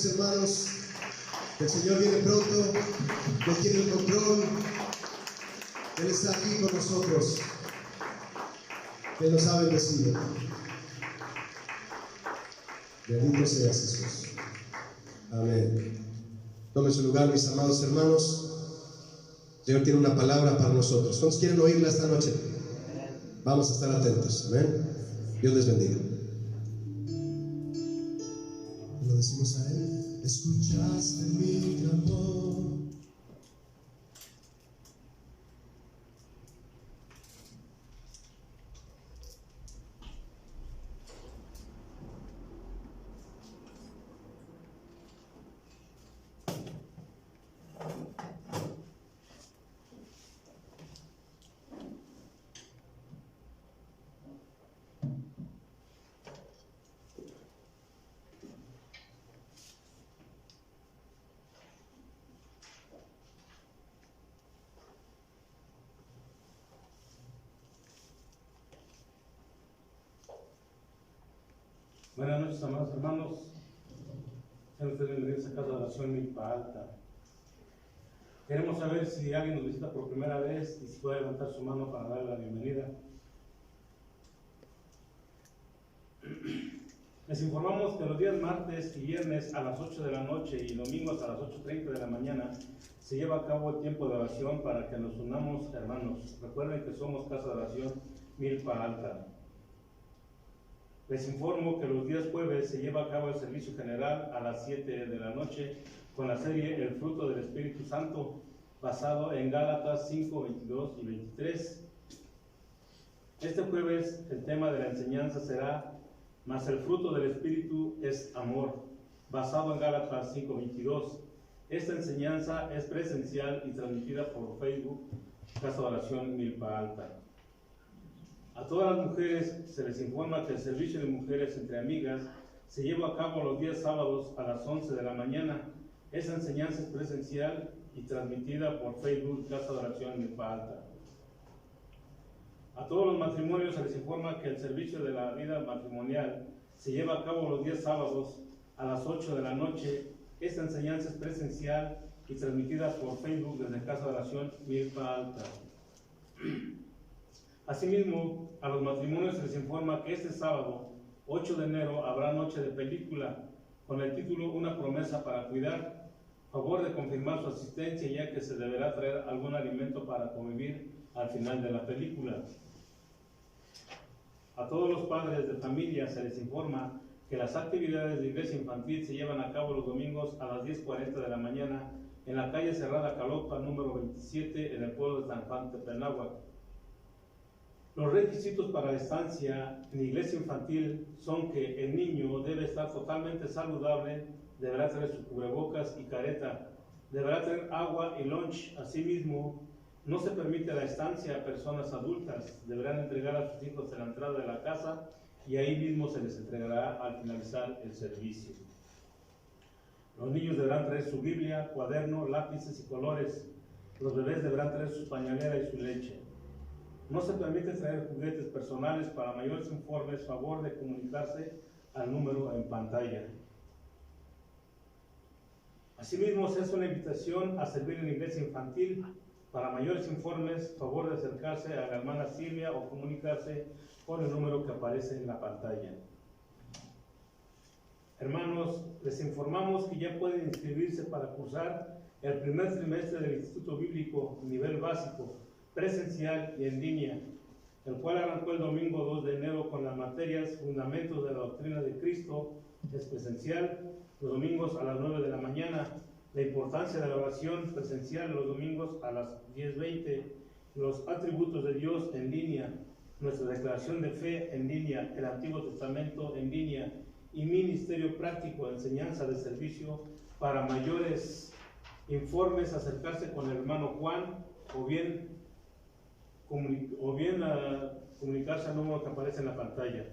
Hermanos, el Señor viene pronto, Él tiene el control, Él está aquí con nosotros, Él nos ha bendecido. Bendito seas, Jesús. Amén. Tomen su lugar, mis amados hermanos. El Señor tiene una palabra para nosotros. ¿Cuántos quieren oírla esta noche? Vamos a estar atentos. Amén. Dios les bendiga. Lo decimos a Él. Escuchaste mi clamor. Buenas noches, amados hermanos. Sean ustedes bienvenidos a Casa de Oración Milpa Alta. Queremos saber si alguien nos visita por primera vez y si puede levantar su mano para darle la bienvenida. Les informamos que los días martes y viernes a las 8 de la noche y domingos a las 8:30 de la mañana se lleva a cabo el tiempo de oración para que nos unamos, hermanos. Recuerden que somos Casa de Oración Milpa Alta. Les informo que los días jueves se lleva a cabo el servicio general a las 7 de la noche con la serie El fruto del Espíritu Santo, basado en Gálatas 5, 22 y 23. Este jueves el tema de la enseñanza será Mas el fruto del Espíritu es amor, basado en Gálatas 5, 22. Esta enseñanza es presencial y transmitida por Facebook, Casa de Oración Milpa Alta. A todas las mujeres se les informa que el servicio de mujeres entre amigas se lleva a cabo los días sábados a las 11 de la mañana. Esta enseñanza es presencial y transmitida por Facebook, Casa de Oración Milpa Alta. A todos los matrimonios se les informa que el servicio de la vida matrimonial se lleva a cabo los días sábados a las 8 de la noche. Esta enseñanza es presencial y transmitida por Facebook desde Casa de Oración Milpa Alta. Asimismo, a los matrimonios se les informa que este sábado, 8 de enero, habrá noche de película con el título Una promesa para cuidar. Favor de confirmar su asistencia, ya que se deberá traer algún alimento para convivir al final de la película. A todos los padres de familia se les informa que las actividades de iglesia infantil se llevan a cabo los domingos a las 10:40 de la mañana en la calle Cerrada Calopa, número 27, en el pueblo de San Juan Tepenáhuac. Los requisitos para la estancia en iglesia infantil son que el niño debe estar totalmente saludable, deberá tener su cubrebocas y careta, deberá tener agua y lunch. Asimismo, no se permite la estancia a personas adultas, deberán entregar a sus hijos en la entrada de la casa y ahí mismo se les entregará al finalizar el servicio. Los niños deberán traer su Biblia, cuaderno, lápices y colores. Los bebés deberán traer su pañalera y su leche. No se permite traer juguetes personales. Para mayores informes, favor de comunicarse al número en pantalla. Asimismo, se hace una invitación a servir en la iglesia infantil. Para mayores informes, favor de acercarse a la hermana Silvia o comunicarse con el número que aparece en la pantalla. Hermanos, les informamos que ya pueden inscribirse para cursar el primer trimestre del Instituto Bíblico nivel básico, presencial y en línea, el cual arrancó el domingo 2 de enero con las materias Fundamentos de la Doctrina de Cristo. Es presencial los domingos a las 9 de la mañana. La importancia de la oración presencial los domingos a las 10:20. Los atributos de Dios en línea. Nuestra declaración de fe en línea. El Antiguo Testamento en línea. Y ministerio práctico, enseñanza de servicio. Para mayores informes, acercarse con el hermano Juan o bien comunicarse al número que aparece en la pantalla.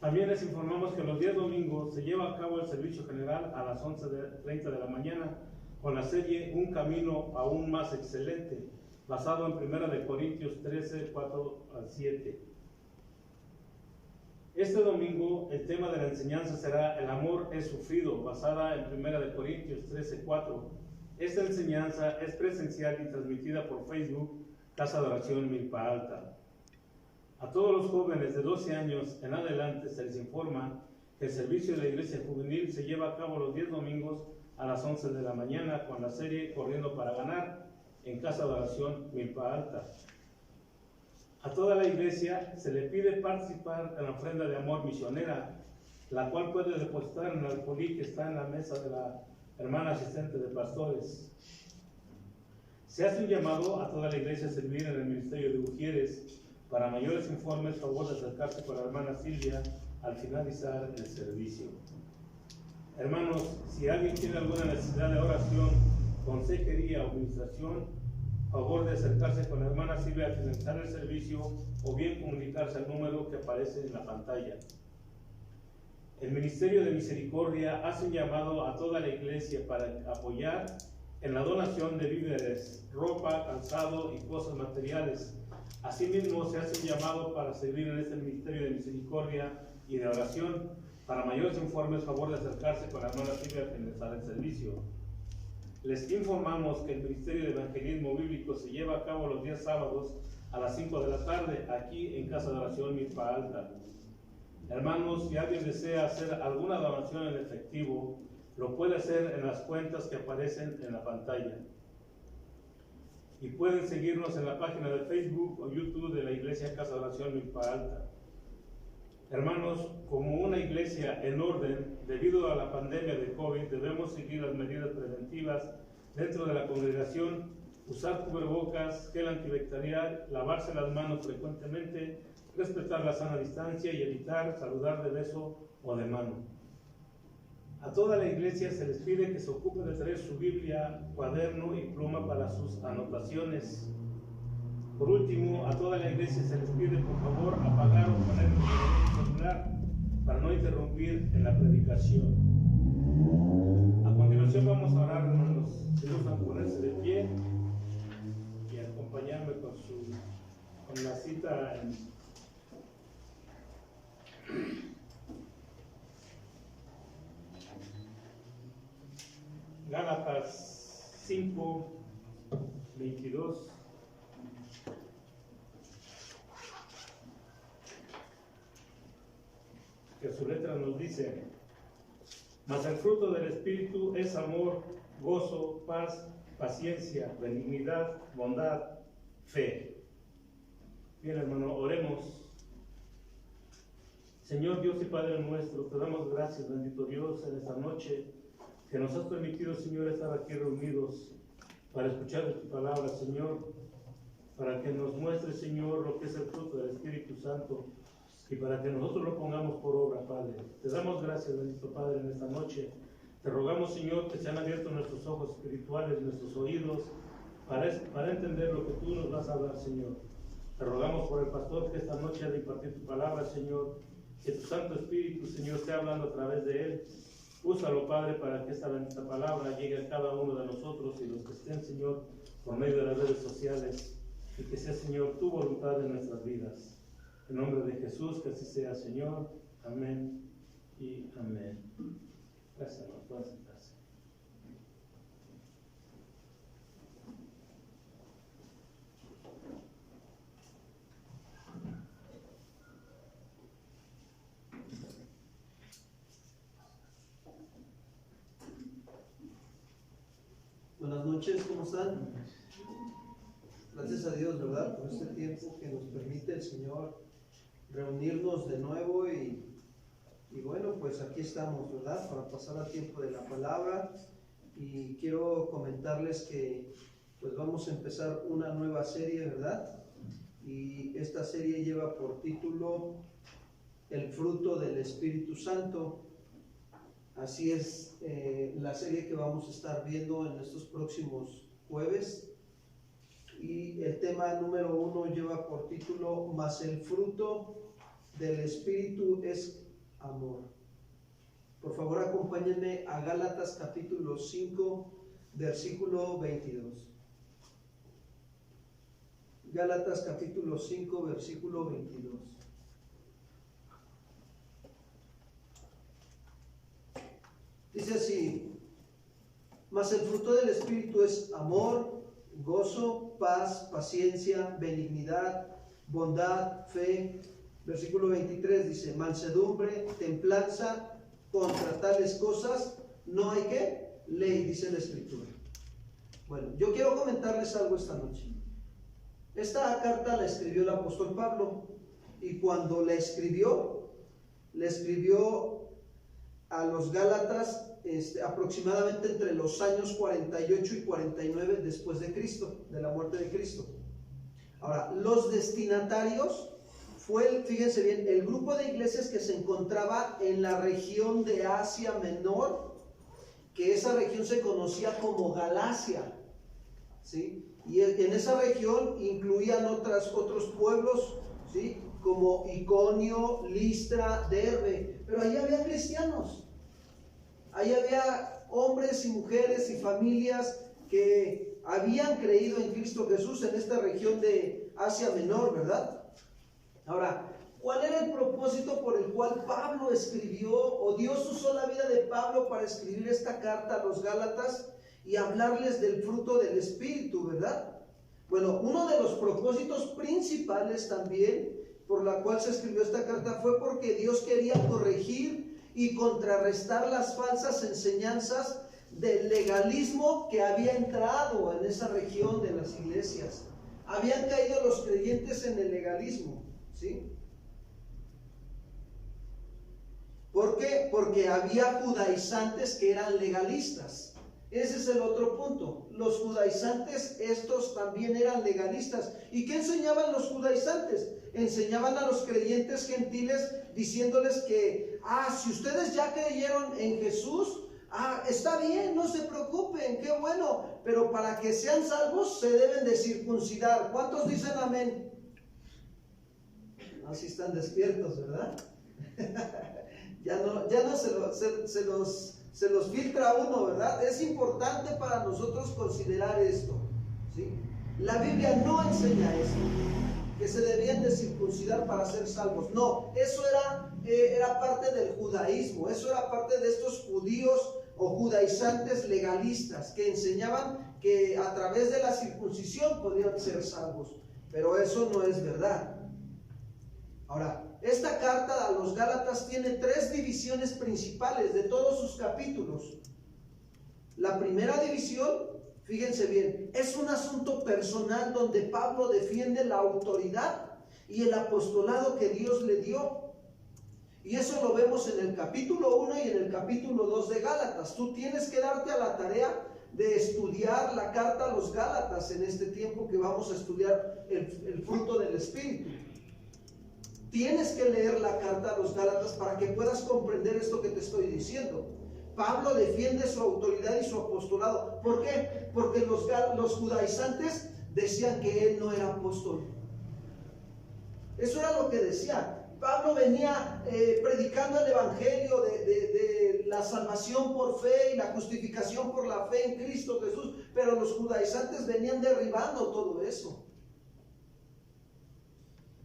También les informamos que los días domingos se lleva a cabo el servicio general a las 11:30 de la mañana con la serie Un camino aún más excelente, basado en 1 Corintios 13, 4 al 7. Este domingo el tema de la enseñanza será El amor es sufrido, basada en 1 Corintios 13, 4. Esta enseñanza es presencial y transmitida por Facebook, Casa de Oración Milpa Alta. A todos los jóvenes de 12 años en adelante se les informa que el servicio de la iglesia juvenil se lleva a cabo los 10 domingos a las 11 de la mañana con la serie Corriendo para Ganar en Casa de Oración Milpa Alta. A toda la iglesia se le pide participar en la ofrenda de amor misionera, la cual puede depositar en el alfolí que está en la mesa de la hermana asistente de pastores. Se hace un llamado a toda la iglesia a servir en el ministerio de Ujieres. Para mayores informes, favor de acercarse con la hermana Silvia al finalizar el servicio. Hermanos, si alguien tiene alguna necesidad de oración, consejería o administración, favor de acercarse con la hermana Silvia al finalizar el servicio o bien comunicarse al número que aparece en la pantalla. El Ministerio de Misericordia hace un llamado a toda la iglesia para apoyar en la donación de víveres, ropa, calzado y cosas materiales. Asimismo, se hace un llamado para servir en este Ministerio de Misericordia y de Oración. Para mayores informes, favor de acercarse con la hermana Silvia que les hará el servicio. Les informamos que el Ministerio de Evangelismo Bíblico se lleva a cabo los días sábados a las 5 de la tarde, aquí en Casa de Oración Milpa Alta. Hermanos, si alguien desea hacer alguna donación en efectivo, lo puede hacer en las cuentas que aparecen en la pantalla. Y pueden seguirnos en la página de Facebook o YouTube de la Iglesia Casa de Oración Milpa Alta. Hermanos, como una iglesia en orden, debido a la pandemia de COVID, debemos seguir las medidas preventivas dentro de la congregación, usar cubrebocas, gel antibacterial, lavarse las manos frecuentemente, respetar la sana distancia y evitar saludar de beso o de mano. A toda la iglesia se les pide que se ocupe de traer su Biblia, cuaderno y pluma para sus anotaciones. Por último, a toda la iglesia se les pide por favor apagar o poner el celular para no interrumpir en la predicación. A continuación vamos a orar, hermanos. Si gustan ponerse de pie y acompañarme con la cita en Gálatas 5, 22. Que su letra nos dice: mas el fruto del Espíritu es amor, gozo, paz, paciencia, benignidad, bondad, fe. Bien, hermano, oremos. Señor Dios y Padre nuestro, te damos gracias, bendito Dios, en esta noche que nos has permitido, Señor, estar aquí reunidos para escuchar de tu palabra, Señor, para que nos muestre, Señor, lo que es el fruto del Espíritu Santo y para que nosotros lo pongamos por obra, Padre. Te damos gracias, bendito Padre, en esta noche. Te rogamos, Señor, que sean abiertos nuestros ojos espirituales, nuestros oídos, para entender lo que tú nos vas a hablar, Señor. Te rogamos por el pastor que esta noche ha de impartir tu palabra, Señor, que tu Santo Espíritu, Señor, esté hablando a través de él. Úsalo, Padre, para que esta bendita palabra llegue a cada uno de nosotros y los que estén, Señor, por medio de las redes sociales, y que sea, Señor, tu voluntad en nuestras vidas. En nombre de Jesús, que así sea, Señor. Amén y amén. Gracias, hermano. Pueden sentarse. Buenas noches, ¿cómo están? Gracias a Dios, ¿verdad? Por este tiempo que nos permite el Señor reunirnos de nuevo y bueno, pues aquí estamos, ¿verdad? Para pasar al tiempo de la palabra, y quiero comentarles que pues vamos a empezar una nueva serie, ¿verdad? Y esta serie lleva por título El fruto del Espíritu Santo. Así es la serie que vamos a estar viendo en estos próximos jueves. Y el tema número 1 lleva por título: mas el fruto del Espíritu es amor. Por favor, acompáñenme a Gálatas capítulo 5, versículo 22. Gálatas capítulo 5, versículo 22. Dice así: mas el fruto del Espíritu es amor, gozo, paz, paciencia, benignidad, bondad, fe. Versículo 23 dice: mansedumbre, templanza, contra tales cosas no hay ¿qué? Ley, dice la Escritura. Bueno, yo quiero comentarles algo esta noche. Esta carta la escribió el apóstol Pablo, y cuando la escribió a los Gálatas aproximadamente entre los años 48 y 49 después de Cristo, de la muerte de Cristo. Ahora, los destinatarios fíjense bien, el grupo de iglesias que se encontraba en la región de Asia Menor, que esa región se conocía como Galacia, ¿sí? Y en esa región incluían otros pueblos, ¿sí? Como Iconio, Listra, Derbe, pero ahí había cristianos, ahí había hombres y mujeres y familias que habían creído en Cristo Jesús en esta región de Asia Menor, ¿verdad? Ahora, ¿Cuál era el propósito por el cual Pablo escribió, o Dios usó la vida de Pablo para escribir esta carta a los Gálatas y hablarles del fruto del Espíritu, verdad? Bueno, uno de los propósitos principales también por la cual se escribió esta carta fue porque Dios quería corregir y contrarrestar las falsas enseñanzas del legalismo que había entrado en esa región de las iglesias. Habían caído los creyentes en el legalismo, ¿sí? ¿Por qué? Porque había judaizantes que eran legalistas. Ese es el otro punto. Los judaizantes, estos también eran legalistas. ¿Y qué enseñaban los judaizantes? Enseñaban a los creyentes gentiles diciéndoles que, si ustedes ya creyeron en Jesús, está bien, no se preocupen, qué bueno, pero para que sean salvos se deben de circuncidar. ¿Cuántos dicen amén? Así están despiertos, ¿verdad? ya no se los filtra uno, ¿verdad? Es importante para nosotros considerar esto, ¿sí? La Biblia no enseña eso, que se debían de circuncidar para ser salvos. No, eso era parte del judaísmo, eso era parte de estos judíos o judaizantes legalistas que enseñaban que a través de la circuncisión podían ser salvos, pero eso no es verdad. Ahora, esta carta a los Gálatas tiene 3 divisiones principales de todos sus capítulos. La primera división, fíjense bien, es un asunto personal donde Pablo defiende la autoridad y el apostolado que Dios le dio. Y eso lo vemos en el capítulo 1 y en el capítulo 2 de Gálatas. Tú tienes que darte a la tarea de estudiar la carta a los Gálatas en este tiempo que vamos a estudiar el fruto del Espíritu. Tienes que leer la carta a los Gálatas para que puedas comprender esto que te estoy diciendo. Pablo defiende su autoridad y su apostolado. ¿Por qué? Porque los judaizantes decían que él no era apóstol. Eso era lo que decía. Pablo venía predicando el evangelio de la salvación por fe y la justificación por la fe en Cristo Jesús, pero los judaizantes venían derribando todo eso.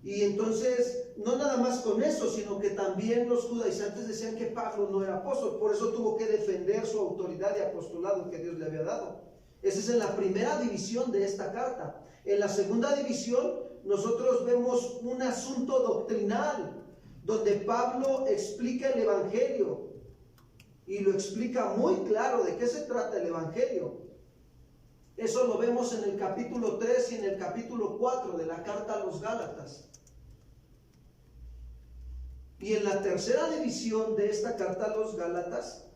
Y entonces, no nada más con eso, sino que también los judaizantes decían que Pablo no era apóstol, por eso tuvo que defender su autoridad de apostolado que Dios le había dado. Esa es en la primera división de esta carta. En la segunda división, nosotros vemos un asunto doctrinal, donde Pablo explica el evangelio, y lo explica muy claro de qué se trata el evangelio. Eso lo vemos en el capítulo 3 y en el capítulo 4 de la carta a los Gálatas. Y en la tercera división de esta carta a los Gálatas,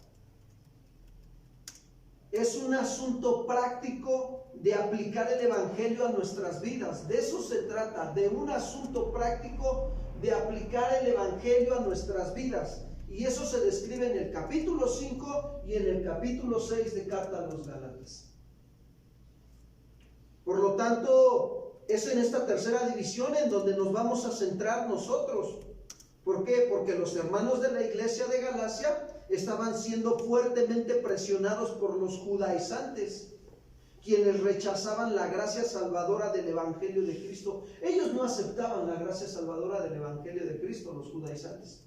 es un asunto práctico de aplicar el evangelio a nuestras vidas. De eso se trata, de un asunto práctico de aplicar el evangelio a nuestras vidas. Y eso se describe en el capítulo 5 y en el capítulo 6 de carta a los Gálatas. Por lo tanto, es en esta tercera división en donde nos vamos a centrar nosotros. ¿Por qué? Porque los hermanos de la iglesia de Galacia estaban siendo fuertemente presionados por los judaizantes, quienes rechazaban la gracia salvadora del evangelio de Cristo. Ellos no aceptaban la gracia salvadora del evangelio de Cristo, los judaizantes.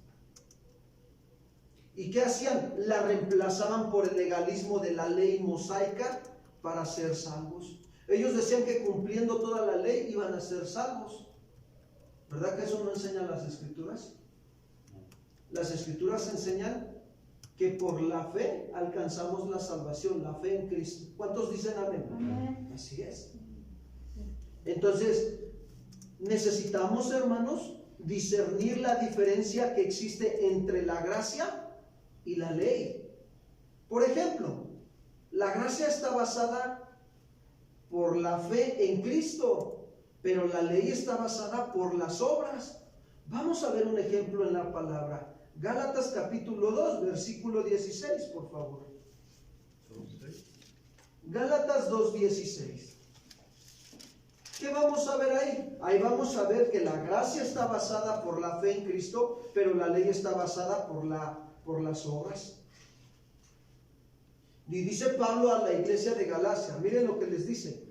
¿Y qué hacían? La reemplazaban por el legalismo de la ley mosaica para ser salvos. Ellos decían que cumpliendo toda la ley iban a ser salvos. ¿Verdad que eso no enseñan las Escrituras? Las Escrituras enseñan que por la fe alcanzamos la salvación, la fe en Cristo. ¿Cuántos dicen amén? Amén. Así es. Entonces, necesitamos, hermanos, discernir la diferencia que existe entre la gracia y la ley. Por ejemplo, la gracia está basada por la fe en Cristo, pero la ley está basada por las obras. Vamos a ver un ejemplo en la palabra. Gálatas capítulo 2, versículo 16, por favor. Gálatas 2:16. ¿Qué vamos a ver ahí? Ahí vamos a ver que la gracia está basada por la fe en Cristo, pero la ley está basada por las obras. Y dice Pablo a la iglesia de Galacia, miren lo que les dice: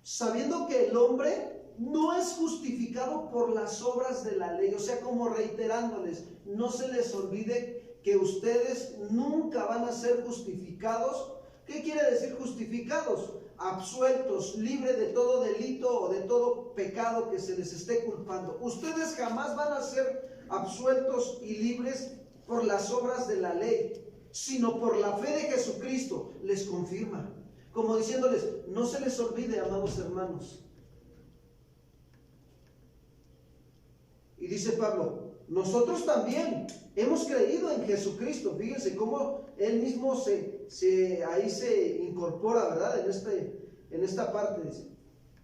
sabiendo que el hombre no es justificado por las obras de la ley. O sea, como reiterándoles, no se les olvide que ustedes nunca van a ser justificados. ¿Qué quiere decir justificados? Absueltos, libres de todo delito o de todo pecado que se les esté culpando. Ustedes jamás van a ser absueltos y libres por las obras de la ley, sino por la fe de Jesucristo. Les confirma, como diciéndoles, no se les olvide, amados hermanos. Y dice Pablo, nosotros también hemos creído en Jesucristo. Fíjense cómo él mismo ahí se incorpora, ¿verdad? En esta parte dice,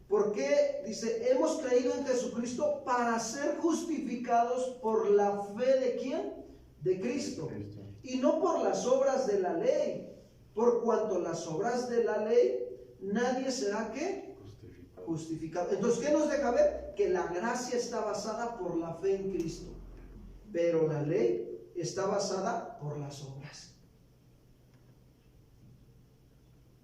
¿por qué? Dice, hemos creído en Jesucristo para ser justificados por la fe ¿de quién? De Cristo. Y no por las obras de la ley, por cuanto las obras de la ley nadie será ¿qué? Justificado. Entonces, ¿qué nos deja ver? Que la gracia está basada por la fe en Cristo, pero la ley está basada por las obras.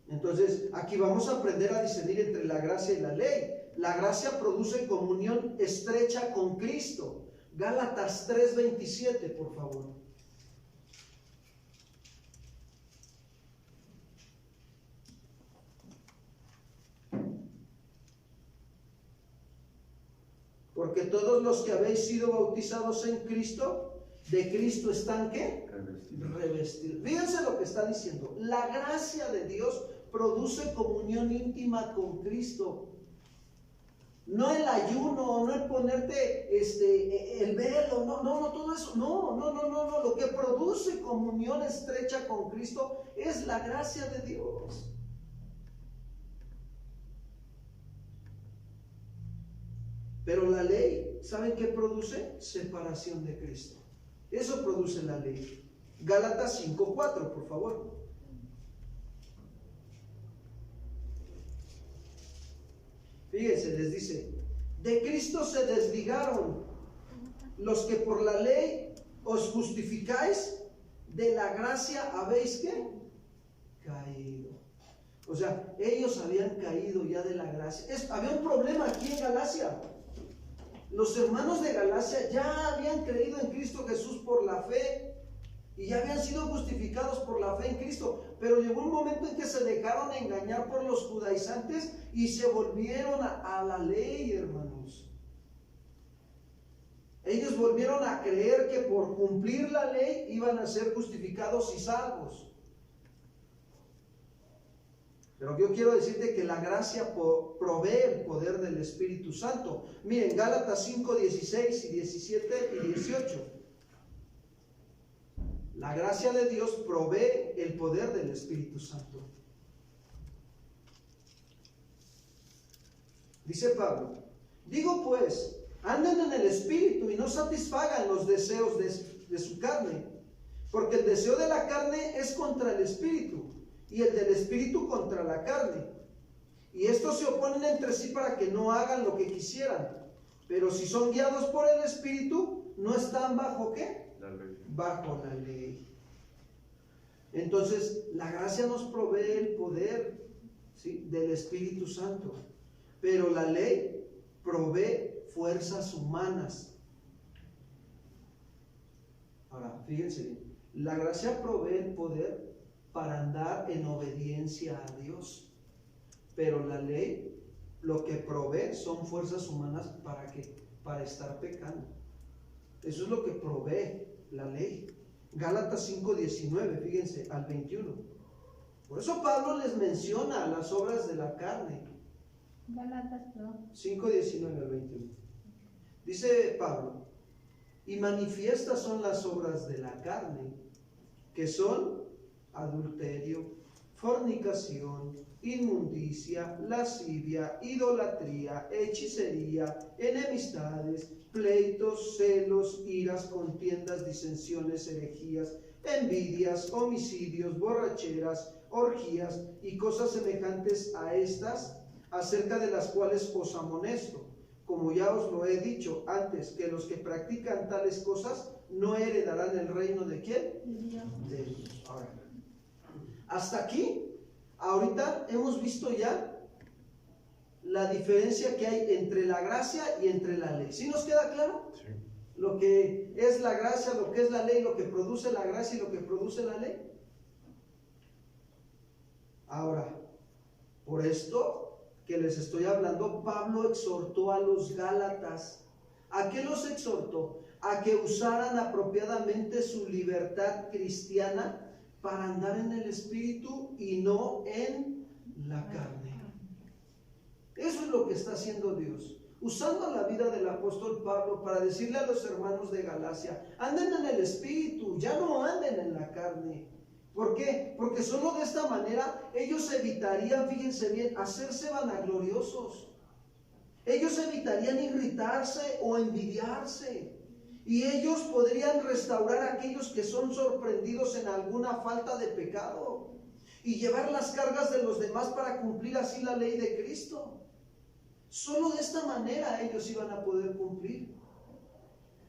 Entonces, aquí vamos a aprender a discernir entre la gracia y la ley. La gracia produce comunión estrecha con Cristo. Gálatas 3:27, por favor. Porque todos los que habéis sido bautizados en Cristo, de Cristo están ¿qué? Revestidos. Fíjense lo que está diciendo. La gracia de Dios produce comunión íntima con Cristo. No el ayuno, no el ponerte el velo, no, todo eso. No. Lo que produce comunión estrecha con Cristo es la gracia de Dios. Pero la ley, ¿saben qué produce? Separación de Cristo. Eso produce la ley. Gálatas 5:4, por favor. Fíjense, les dice, de Cristo se desligaron los que por la ley os justificáis, de la gracia habéis ¿qué? Caído. O sea, ellos habían caído ya de la gracia. Había un problema aquí en Galacia. Los hermanos de Galacia ya habían creído en Cristo Jesús por la fe y ya habían sido justificados por la fe en Cristo, pero llegó un momento en que se dejaron engañar por los judaizantes y se volvieron a la ley, hermanos. Ellos volvieron a creer que por cumplir la ley iban a ser justificados y salvos. Pero yo quiero decirte que la gracia provee el poder del Espíritu Santo. Miren, Gálatas 5:16 y 17 y 18. La gracia de Dios provee el poder del Espíritu Santo. Dice Pablo, digo pues, anden en el Espíritu y no satisfagan los deseos de su carne, porque el deseo de la carne es contra el Espíritu, y el del Espíritu contra la carne. Y estos se oponen entre sí para que no hagan lo que quisieran. Pero si son guiados por el Espíritu, no están bajo ¿qué? La ley. Bajo la ley. Entonces, la gracia nos provee el poder, ¿sí?, del Espíritu Santo. Pero la ley provee fuerzas humanas. Ahora, fíjense bien. La gracia provee el poder para andar en obediencia a Dios, pero la ley lo que provee son fuerzas humanas para estar pecando. Eso es lo que provee la ley. Gálatas 5:19, fíjense, al 21. Por eso Pablo les menciona las obras de la carne. Gálatas 5:19 al 21. Dice Pablo, y manifiestas son las obras de la carne, que son adulterio, fornicación, inmundicia, lascivia, idolatría, hechicería, enemistades, pleitos, celos, iras, contiendas, disensiones, herejías, envidias, homicidios, borracheras, orgías y cosas semejantes a estas, acerca de las cuales os amonesto, como ya os lo he dicho antes, que los que practican tales cosas no heredarán el reino ¿de quién? De Dios. Ahora, hasta aquí, ahorita hemos visto ya la diferencia que hay entre la gracia y entre la ley. ¿Sí nos queda claro? Sí. Lo que es la gracia, lo que es la ley, lo que produce la gracia y lo que produce la ley. Ahora, por esto que les estoy hablando, Pablo exhortó a los Gálatas. ¿A qué los exhortó? A que usaran apropiadamente su libertad cristiana para andar en el Espíritu y no en la carne. Eso es lo que está haciendo Dios, usando la vida del apóstol Pablo para decirle a los hermanos de Galacia: anden en el Espíritu, ya no anden en la carne. ¿Por qué? Porque solo de esta manera ellos evitarían, fíjense bien, hacerse vanagloriosos. Ellos evitarían irritarse o envidiarse. Y ellos podrían restaurar a aquellos que son sorprendidos en alguna falta de pecado y llevar las cargas de los demás para cumplir así la ley de Cristo. Solo de esta manera ellos iban a poder cumplir.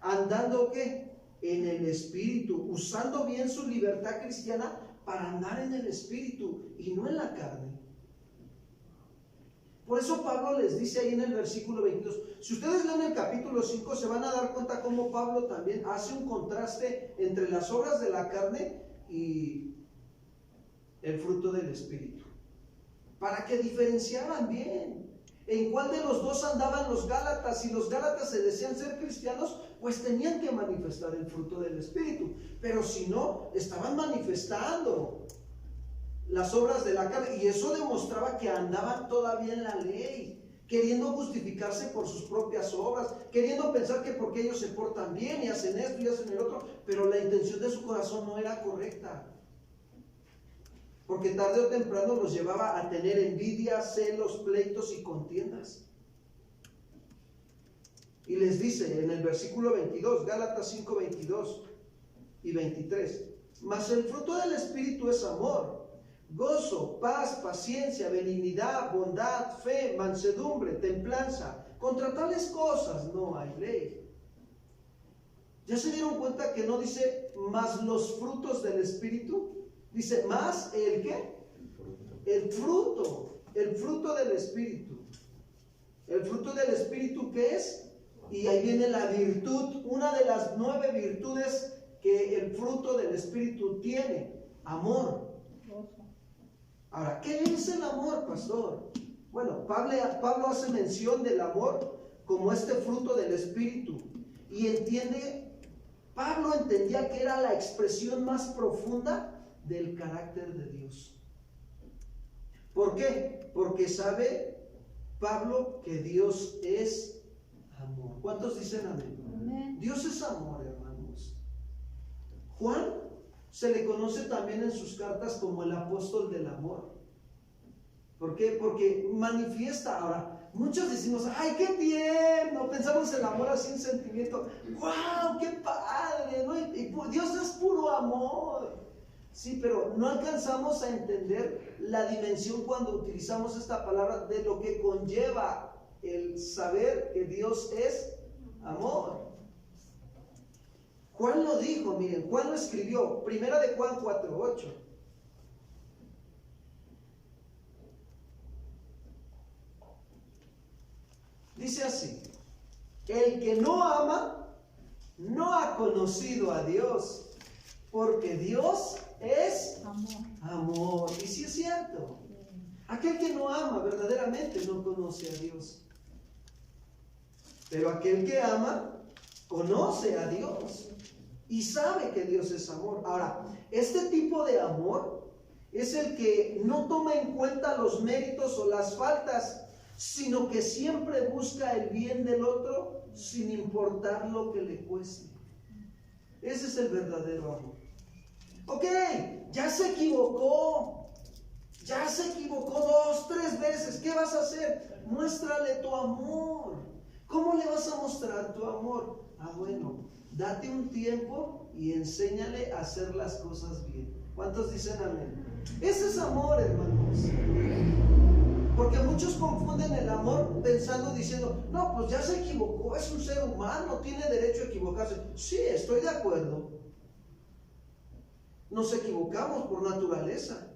Andando, ¿qué? En el Espíritu, usando bien su libertad cristiana para andar en el Espíritu y no en la carne. Por eso Pablo les dice ahí en el versículo 22, si ustedes leen el capítulo 5 se van a dar cuenta cómo Pablo también hace un contraste entre las obras de la carne y el fruto del Espíritu, para que diferenciaran bien en cuál de los dos andaban los Gálatas. Si los Gálatas se decían ser cristianos, pues tenían que manifestar el fruto del Espíritu, pero si no, estaban manifestando las obras de la carne, y eso demostraba que andaban todavía en la ley, queriendo justificarse por sus propias obras, queriendo pensar que porque ellos se portan bien y hacen esto y hacen el otro, pero la intención de su corazón no era correcta, porque tarde o temprano los llevaba a tener envidia, celos, pleitos y contiendas. Y les dice en el versículo 22, Gálatas 5, 22 y 23, mas el fruto del Espíritu es amor, gozo, paz, paciencia, benignidad, bondad, fe, mansedumbre, templanza. Contra tales cosas no hay ley. ¿Ya se dieron cuenta que no dice más los frutos del Espíritu? Dice más el ¿qué? El fruto del Espíritu. El fruto del Espíritu, ¿qué es? Y ahí viene la virtud, una de las 9 virtudes que el fruto del Espíritu tiene: amor. Ahora, ¿qué es el amor, pastor? Bueno, Pablo hace mención del amor como este fruto del Espíritu, y Pablo entendía que era la expresión más profunda del carácter de Dios. ¿Por qué? Porque sabe Pablo que Dios es amor. ¿Cuántos dicen amén? Amén. Dios es amor, hermanos. Juan se le conoce también en sus cartas como el apóstol del amor. ¿Por qué? Porque manifiesta. Ahora, muchos decimos: ¡ay, qué tierno! Pensamos el amor así, un sentimiento. ¡Wow! ¡Qué padre! ¿No? Y Dios es puro amor. Sí, pero no alcanzamos a entender la dimensión cuando utilizamos esta palabra de lo que conlleva el saber que Dios es amor. Juan lo dijo, miren, Juan lo escribió, primera de Juan 4:8. Dice así: el que no ama no ha conocido a Dios, porque Dios es amor. Y sí es cierto, aquel que no ama verdaderamente no conoce a Dios, pero aquel que ama conoce a Dios y sabe que Dios es amor. Ahora, este tipo de amor es el que no toma en cuenta los méritos o las faltas, sino que siempre busca el bien del otro sin importar lo que le cueste. Ese es el verdadero amor. Ok, ya se equivocó 2, 3 veces. ¿Qué vas a hacer? Muéstrale tu amor. ¿Cómo le vas a mostrar tu amor? Bueno, date un tiempo y enséñale a hacer las cosas bien. ¿Cuántos dicen amén? Ese es amor, hermanos. Porque muchos confunden el amor pensando, diciendo: no, pues ya se equivocó, es un ser humano, tiene derecho a equivocarse. Sí, estoy de acuerdo. Nos equivocamos por naturaleza.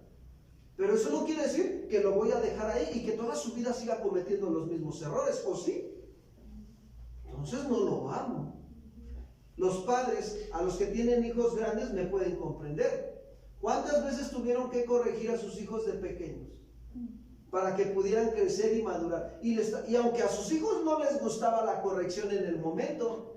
Pero eso no quiere decir que lo voy a dejar ahí y que toda su vida siga cometiendo los mismos errores, ¿o sí? Entonces no lo amo. Los padres, a los que tienen hijos grandes, me pueden comprender. ¿Cuántas veces tuvieron que corregir a sus hijos de pequeños para que pudieran crecer y madurar? Y aunque a sus hijos no les gustaba la corrección en el momento,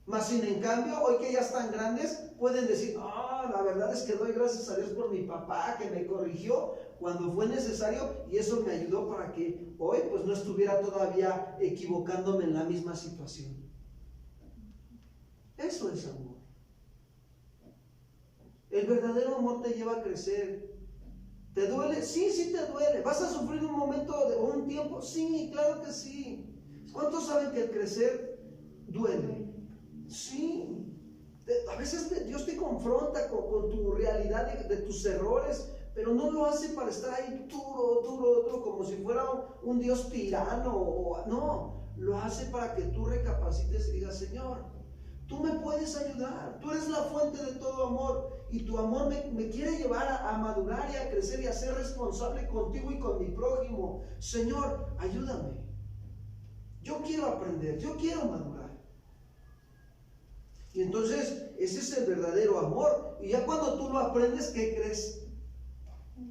más sin en cambio, hoy que ya están grandes, pueden decir, la verdad es que doy gracias a Dios por mi papá que me corrigió cuando fue necesario y eso me ayudó para que hoy pues no estuviera todavía equivocándome en la misma situación. Eso es amor. El verdadero amor te lleva a crecer. ¿Te duele? Sí, sí te duele. ¿Vas a sufrir un momento o un tiempo? Sí, claro que sí. ¿Cuántos saben que el crecer duele? Sí. A veces Dios te confronta con tu realidad de tus errores, pero no lo hace para estar ahí duro, como si fuera un Dios tirano. No, lo hace para que tú recapacites y digas, Señor, tú me puedes ayudar, tú eres la fuente de todo amor y tu amor me quiere llevar a madurar y a crecer y a ser responsable contigo y con mi prójimo. Señor, ayúdame. Yo quiero aprender, yo quiero madurar. Y entonces ese es el verdadero amor. Y ya cuando tú lo aprendes, ¿qué crees?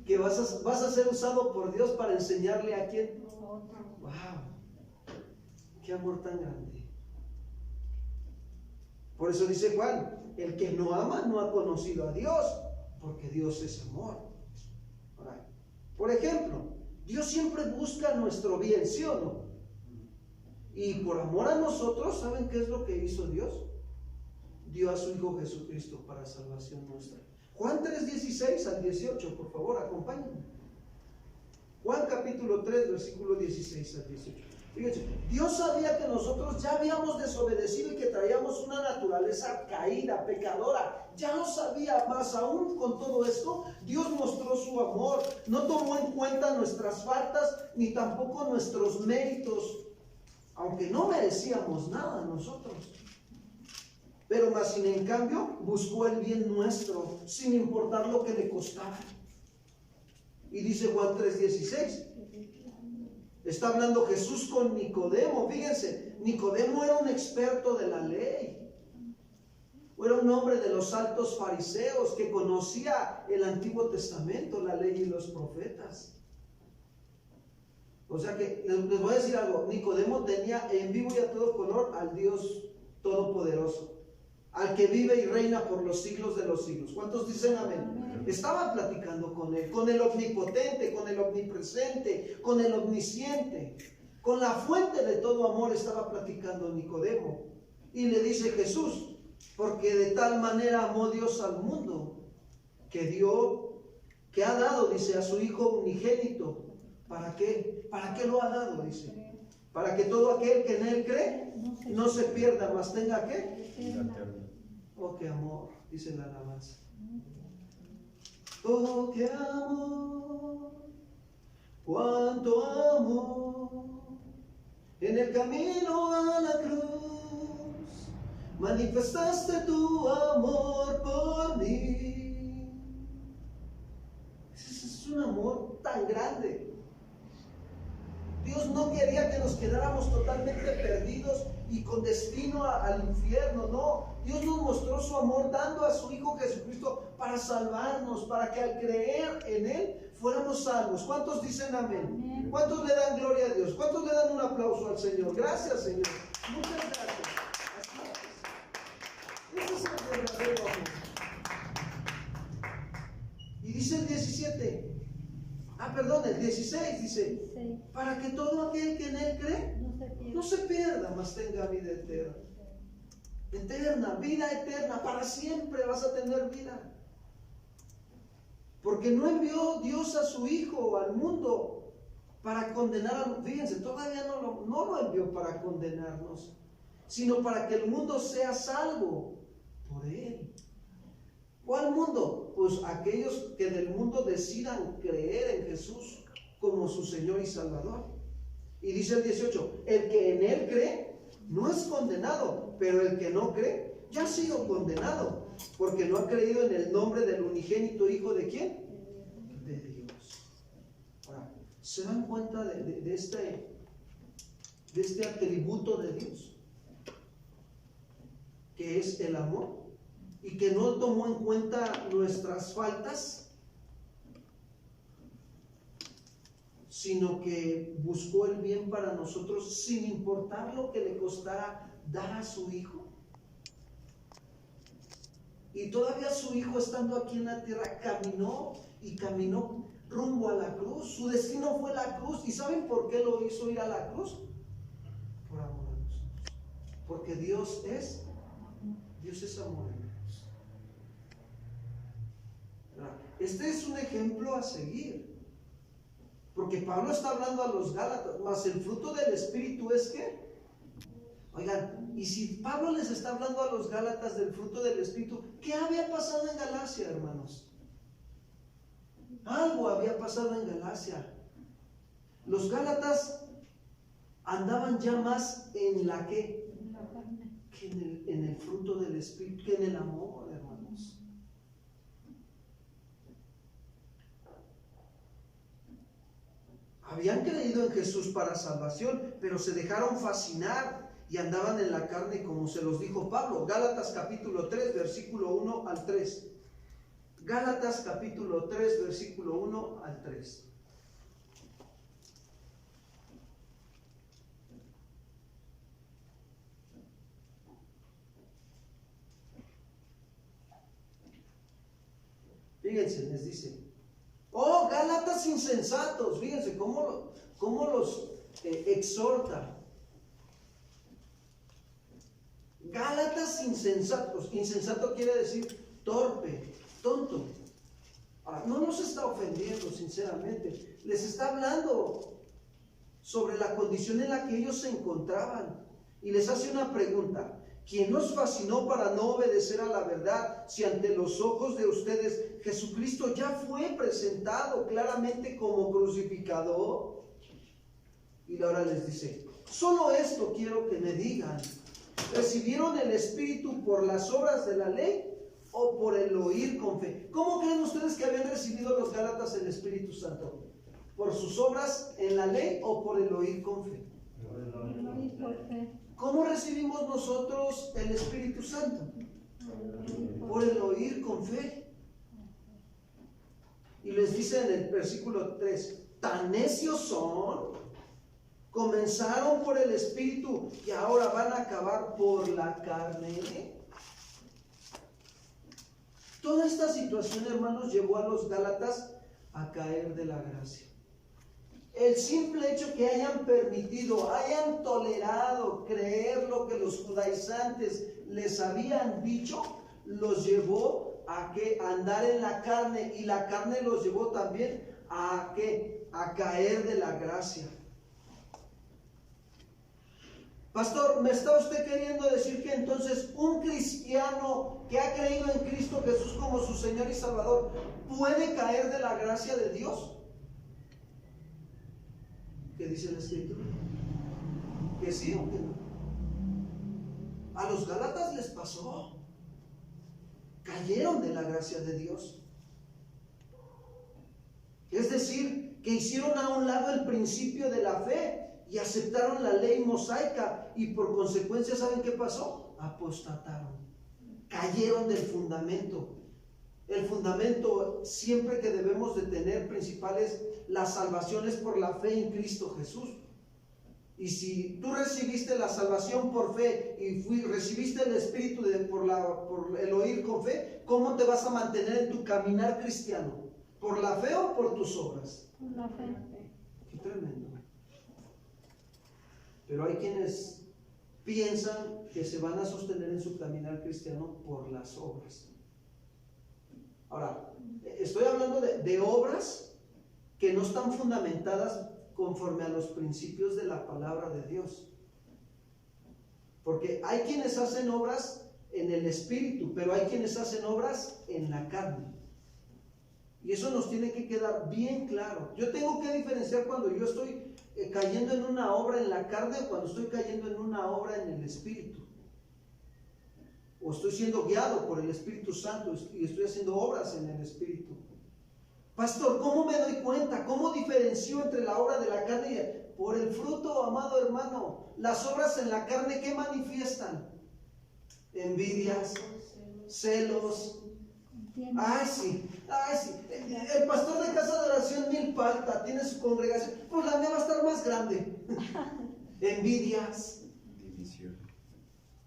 Que vas a ser usado por Dios para enseñarle a quién. ¡Wow! ¡Qué amor tan grande! Por eso dice Juan, el que no ama no ha conocido a Dios, porque Dios es amor. Ahora, por ejemplo, Dios siempre busca nuestro bien, ¿sí o no? Y por amor a nosotros, ¿saben qué es lo que hizo Dios? Dio a su Hijo Jesucristo para salvación nuestra. Juan 3:16 al 18, por favor, acompáñenme. Juan capítulo 3, versículo 16 al 18. Fíjense, Dios sabía que nosotros ya habíamos desobedecido y que traíamos una naturaleza caída, pecadora. Ya lo sabía, más aún con todo esto, Dios mostró su amor. No tomó en cuenta nuestras faltas ni tampoco nuestros méritos, aunque no merecíamos nada nosotros. Pero más sin en cambio buscó el bien nuestro, sin importar lo que le costara. Y dice Juan 3:16. Está hablando Jesús con Nicodemo. Fíjense, Nicodemo era un experto de la ley. Era un hombre de los altos fariseos que conocía el Antiguo Testamento, la ley y los profetas. O sea que les voy a decir algo. Nicodemo tenía en vivo y a todo color al Dios Todopoderoso, al que vive y reina por los siglos de los siglos. ¿Cuántos dicen amén? Estaba platicando con él, con el omnipotente, con el omnipresente, con el omnisciente, con la fuente de todo amor estaba platicando Nicodemo. Y le dice Jesús, porque de tal manera amó Dios al mundo, que ha dado, dice, a su Hijo unigénito. ¿Para qué? ¿Para qué lo ha dado? Dice. Para que todo aquel que en él cree no se pierda, mas tenga ¿qué? Oh, qué amor, dice la alabanza. Oh, qué amor, cuánto amor, en el camino a la cruz, manifestaste tu amor por mí. Ese es un amor tan grande. Dios no quería que nos quedáramos totalmente perdidos y con destino al infierno, no. Dios nos mostró su amor dando a su Hijo Jesucristo para salvarnos, para que al creer en Él fuéramos salvos. ¿Cuántos dicen amén? ¿Cuántos le dan gloria a Dios? ¿Cuántos le dan un aplauso al Señor? Gracias, Señor. Muchas gracias. Así es. Ese es el verdadero amor. Y dice el 17. El 16 dice, sí, para que todo aquel que en él cree no se pierda, mas tenga vida eterna. Eterna, vida eterna, para siempre vas a tener vida. Porque no envió Dios a su Hijo al mundo para condenar fíjense, todavía no lo envió para condenarnos, sino para que el mundo sea salvo por Él. ¿Cuál mundo? Pues aquellos que del mundo decidan creer en Jesús como su Señor y Salvador. Y dice el 18, el que en Él cree no es condenado, pero el que no cree ya ha sido condenado, porque no ha creído en el nombre del unigénito Hijo ¿de quién? De Dios. ¿Se dan cuenta de este atributo de Dios? Que es el amor, y que no tomó en cuenta nuestras faltas, sino que buscó el bien para nosotros sin importar lo que le costara dar a su hijo. Y todavía su hijo, estando aquí en la tierra, caminó rumbo a la cruz. Su destino fue la cruz. ¿Y saben por qué lo hizo ir a la cruz? Por amor a nosotros. Porque Dios es amor, hermanos. Este es un ejemplo a seguir. Porque Pablo está hablando a los Gálatas, mas el fruto del Espíritu es ¿qué? Oigan, y si Pablo les está hablando a los Gálatas del fruto del Espíritu, ¿qué había pasado en Galacia, hermanos? Algo había pasado en Galacia. Los Gálatas andaban ya más en la que en el fruto del Espíritu, que en el amor, hermanos. Habían creído en Jesús para salvación, pero se dejaron fascinar y andaban en la carne, como se los dijo Pablo. Gálatas capítulo 3, versículo 1 al 3. Gálatas capítulo 3, versículo 1 al 3. Fíjense, les dice: oh, Gálatas insensatos. Fíjense cómo los exhorta. Gálatas insensatos. Insensato quiere decir torpe, tonto. Ahora, no nos está ofendiendo, sinceramente. Les está hablando sobre la condición en la que ellos se encontraban. Y les hace una pregunta: ¿quién nos fascinó para no obedecer a la verdad, si ante los ojos de ustedes Jesucristo ya fue presentado claramente como crucificado? Y ahora les dice: solo esto quiero que me digan: ¿recibieron el Espíritu por las obras de la ley o por el oír con fe? ¿Cómo creen ustedes que habían recibido los Gálatas el Espíritu Santo? ¿Por sus obras en la ley o por el oír con fe? Por el oír por fe. ¿Cómo recibimos nosotros el Espíritu Santo? Por el oír con fe. Y les dice en el versículo 3: tan necios son, comenzaron por el Espíritu y ahora van a acabar por la carne. Toda esta situación, hermanos, llevó a los Gálatas a caer de la gracia. El simple hecho que hayan permitido, hayan tolerado creer lo que los judaizantes les habían dicho, los llevó a andar en la carne, y la carne los llevó también a caer de la gracia. Pastor, ¿me está usted queriendo decir que entonces un cristiano que ha creído en Cristo Jesús como su Señor y Salvador puede caer de la gracia de Dios? ¿Qué dice la Escritura? ¿Que sí o que no? A los Gálatas les pasó. Cayeron de la gracia de Dios. Es decir, que hicieron a un lado el principio de la fe y aceptaron la ley mosaica, y por consecuencia, ¿saben qué pasó? Apostataron. Cayeron del fundamento. El fundamento siempre que debemos de tener principal es la salvación, es por la fe en Cristo Jesús. Y si tú recibiste la salvación por fe y recibiste el Espíritu por el oír con fe, ¿cómo te vas a mantener en tu caminar cristiano? ¿Por la fe o por tus obras? Por la fe. Qué tremendo. Pero hay quienes piensan que se van a sostener en su caminar cristiano por las obras. Ahora, estoy hablando de obras que no están fundamentadas conforme a los principios de la palabra de Dios. Porque hay quienes hacen obras en el Espíritu, pero hay quienes hacen obras en la carne. Y eso nos tiene que quedar bien claro. Yo tengo que diferenciar cuando yo estoy cayendo en una obra en la carne o cuando estoy cayendo en una obra en el Espíritu. O estoy siendo guiado por el Espíritu Santo y estoy haciendo obras en el Espíritu. Pastor, ¿cómo me doy cuenta? ¿Cómo diferencio entre la obra de la carne? Por el fruto, amado hermano. Las obras en la carne, ¿qué manifiestan? Envidias, celos. Ay, sí. El pastor de casa de oración Milpalta tiene su congregación. Pues la mía va a estar más grande. Envidias.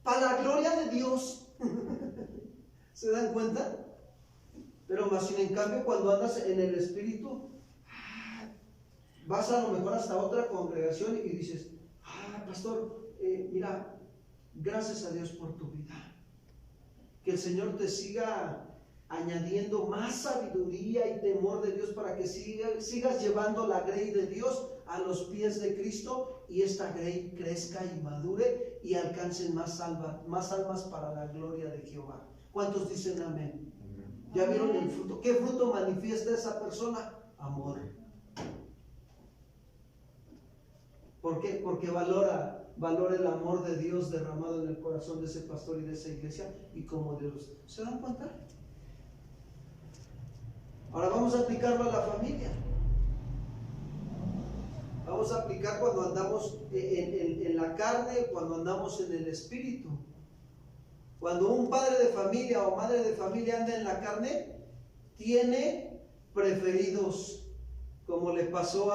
Para la gloria de Dios. ¿Se dan cuenta? Pero más sin en cambio, cuando andas en el Espíritu, vas a lo mejor hasta otra congregación y dices, pastor, mira, gracias a Dios por tu vida. Que el Señor te siga añadiendo más sabiduría y temor de Dios para que sigas llevando la grey de Dios a los pies de Cristo y esta grey crezca y madure y alcancen más almas para la gloria de Jehová. ¿Cuántos dicen amén? ¿Ya vieron el fruto? ¿Qué fruto manifiesta esa persona? Amor. ¿Por qué? Porque valora el amor de Dios derramado en el corazón de ese pastor y de esa iglesia y como Dios. ¿Se dan cuenta? Ahora vamos a aplicarlo a la familia. Vamos a aplicar cuando andamos en la carne, cuando andamos en el espíritu. Cuando un padre de familia o madre de familia anda en la carne, tiene preferidos, como le pasó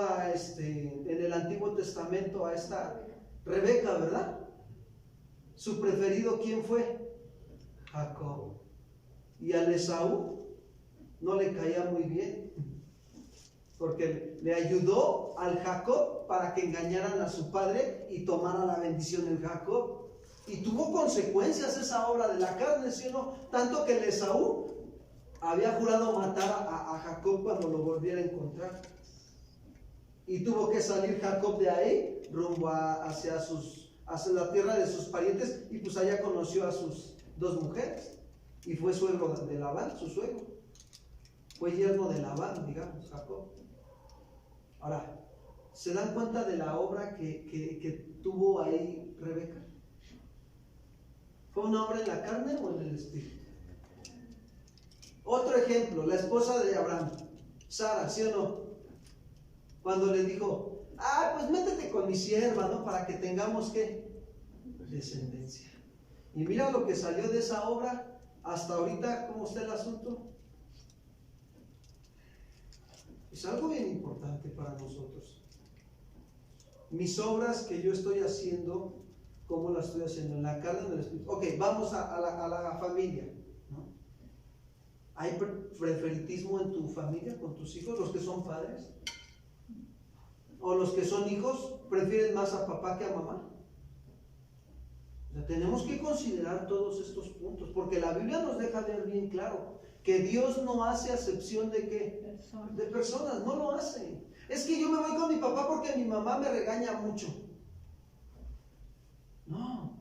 en el Antiguo Testamento a esta Rebeca, ¿verdad? Su preferido, ¿quién fue? Jacob. Y al Esaú no le caía muy bien, porque le ayudó al Jacob para que engañaran a su padre y tomara la bendición en Jacob. Y tuvo consecuencias esa obra de la carne, ¿sí o no? Tanto que el Esaú había jurado matar a Jacob cuando lo volviera a encontrar. Y tuvo que salir Jacob de ahí rumbo hacia la tierra de sus parientes, y pues allá conoció a sus dos mujeres. Y fue suegro de Labán, su suegro. Fue yerno de Labán, digamos, Jacob. Ahora, ¿se dan cuenta de la obra que tuvo ahí Rebeca? ¿Fue una obra en la carne o en el espíritu? Otro ejemplo, la esposa de Abraham, Sara, ¿sí o no? Cuando le dijo, pues métete con mi sierva, ¿no? Para que tengamos, ¿qué? Descendencia. Y mira lo que salió de esa obra hasta ahorita, ¿cómo está el asunto? Es algo bien importante para nosotros. Mis obras que yo estoy haciendo, ¿cómo las estoy haciendo? ¿En la carne o en el espíritu? Ok, vamos a la familia, ¿no? ¿Hay preferitismo en tu familia, con tus hijos, los que son padres? ¿O los que son hijos prefieren más a papá que a mamá? O sea, tenemos que considerar todos estos puntos, porque la Biblia nos deja ver bien claro que Dios no hace acepción de ¿qué? De personas, no lo hace. Es que yo me voy con mi papá porque mi mamá me regaña mucho. No.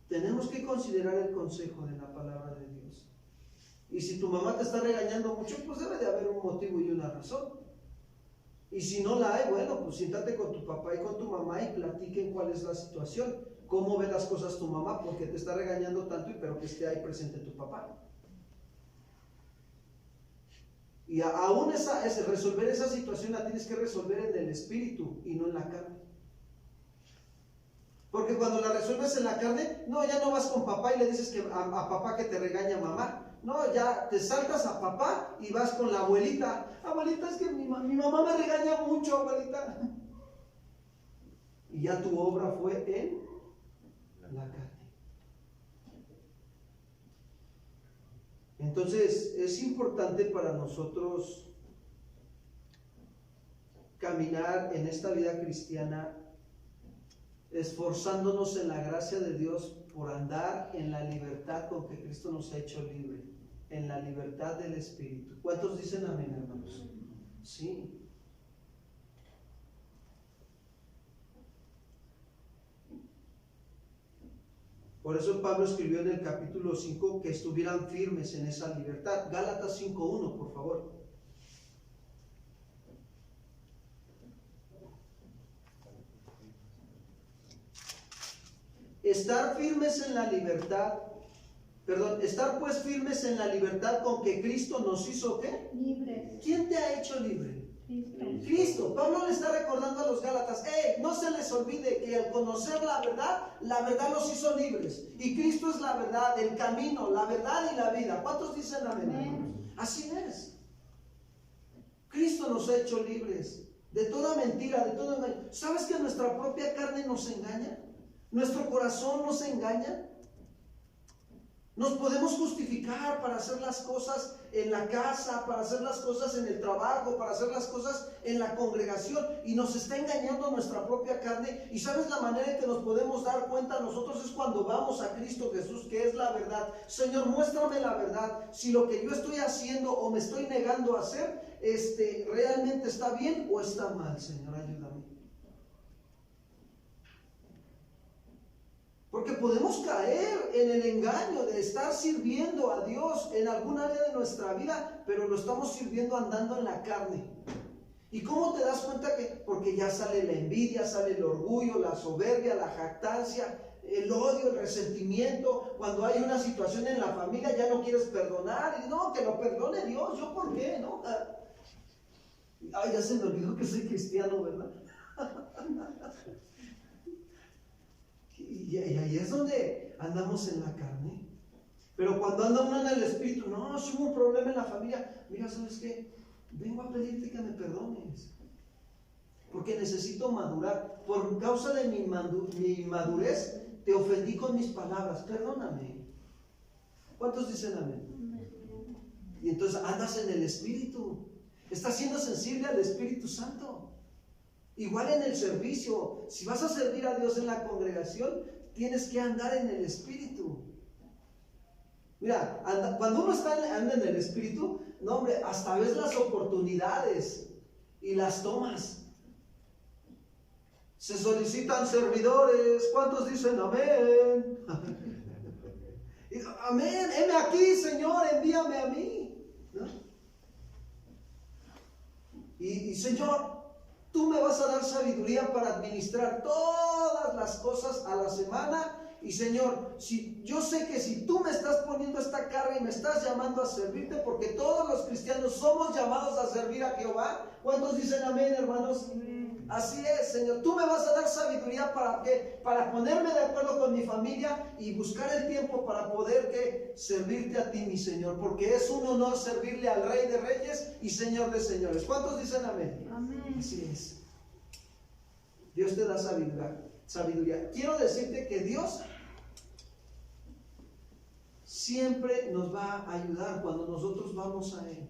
Tenemos que considerar el consejo de la palabra de Dios. Y si tu mamá te está regañando mucho, pues debe de haber un motivo y una razón. Y si no la hay, bueno, pues siéntate con tu papá y con tu mamá y platiquen cuál es la situación. ¿Cómo ve las cosas tu mamá? Porque te está regañando tanto, pero que esté ahí presente tu papá. Y aún resolver esa situación la tienes que resolver en el espíritu y no en la carne. Porque cuando la resuelves en la carne, no, ya no vas con papá y le dices que a papá que te regaña mamá. No, ya te saltas a papá y vas con la abuelita. Abuelita, es que mi mamá me regaña mucho, abuelita. Y ya tu obra fue en la carne. Entonces, es importante para nosotros caminar en esta vida cristiana esforzándonos en la gracia de Dios por andar en la libertad con que Cristo nos ha hecho libre, en la libertad del Espíritu. ¿Cuántos dicen amén, hermanos? Sí. Por eso Pablo escribió en el capítulo 5 que estuvieran firmes en esa libertad. Gálatas 5:1, por favor. Estar firmes en la libertad estar pues firmes en la libertad con que Cristo nos hizo, ¿qué? Libres. ¿Quién te ha hecho libre? Cristo. Cristo. Pablo le está recordando a los Gálatas, no se les olvide que al conocer la verdad los hizo libres. Y Cristo es la verdad, el camino, la verdad y la vida. ¿Cuántos dicen amén? Amén. Así es. Cristo nos ha hecho libres de toda mentira, de todo engaño. ¿Sabes que nuestra propia carne nos engaña? ¿Nuestro corazón nos engaña? Nos podemos justificar para hacer las cosas en la casa, para hacer las cosas en el trabajo, para hacer las cosas en la congregación, y nos está engañando nuestra propia carne. Y ¿sabes la manera en que nos podemos dar cuenta nosotros? Es cuando vamos a Cristo Jesús, que es la verdad. Señor, muéstrame la verdad. Si lo que yo estoy haciendo o me estoy negando a hacer, realmente está bien o está mal. Señor, ayúdame. Porque podemos caer en el engaño de estar sirviendo a Dios en algún área de nuestra vida, pero lo estamos sirviendo andando en la carne. ¿Y cómo te das cuenta que? Porque ya sale la envidia, sale el orgullo, la soberbia, la jactancia, el odio, el resentimiento. Cuando hay una situación en la familia ya no quieres perdonar, y no, que lo perdone Dios, ¿yo por qué? ¿No? Ay, ya se me olvidó que soy cristiano, ¿verdad? Y ahí es donde andamos en la carne. Pero cuando anda uno en el espíritu, no, si hubo un problema en la familia, mira, ¿sabes qué? Vengo a pedirte que me perdones, porque necesito madurar. Por causa de mi madurez, te ofendí con mis palabras, perdóname. ¿Cuántos dicen amén? Y entonces andas en el espíritu, estás siendo sensible al Espíritu Santo. Igual en el servicio, si vas a servir a Dios en la congregación, tienes que andar en el Espíritu. Mira, cuando uno anda en el Espíritu, no hombre, hasta ves las oportunidades y las tomas. Se solicitan servidores. ¿Cuántos dicen amén? Amén, heme aquí, Señor, envíame a mí, ¿no? Y Señor, tú me vas a dar sabiduría para administrar todas las cosas a la semana. Y Señor, yo sé que si tú me estás poniendo esta carga y me estás llamando a servirte, porque todos los cristianos somos llamados a servir a Jehová. ¿Cuántos dicen amén, hermanos? Así es, Señor. Tú me vas a dar sabiduría para ¿qué? Para ponerme de acuerdo con mi familia y buscar el tiempo para poder ¿qué? Servirte a ti, mi Señor, porque es un honor servirle al Rey de Reyes y Señor de Señores. ¿Cuántos dicen amén? Amén. Así es. Dios te da sabiduría. Quiero decirte que Dios siempre nos va a ayudar cuando nosotros vamos a Él.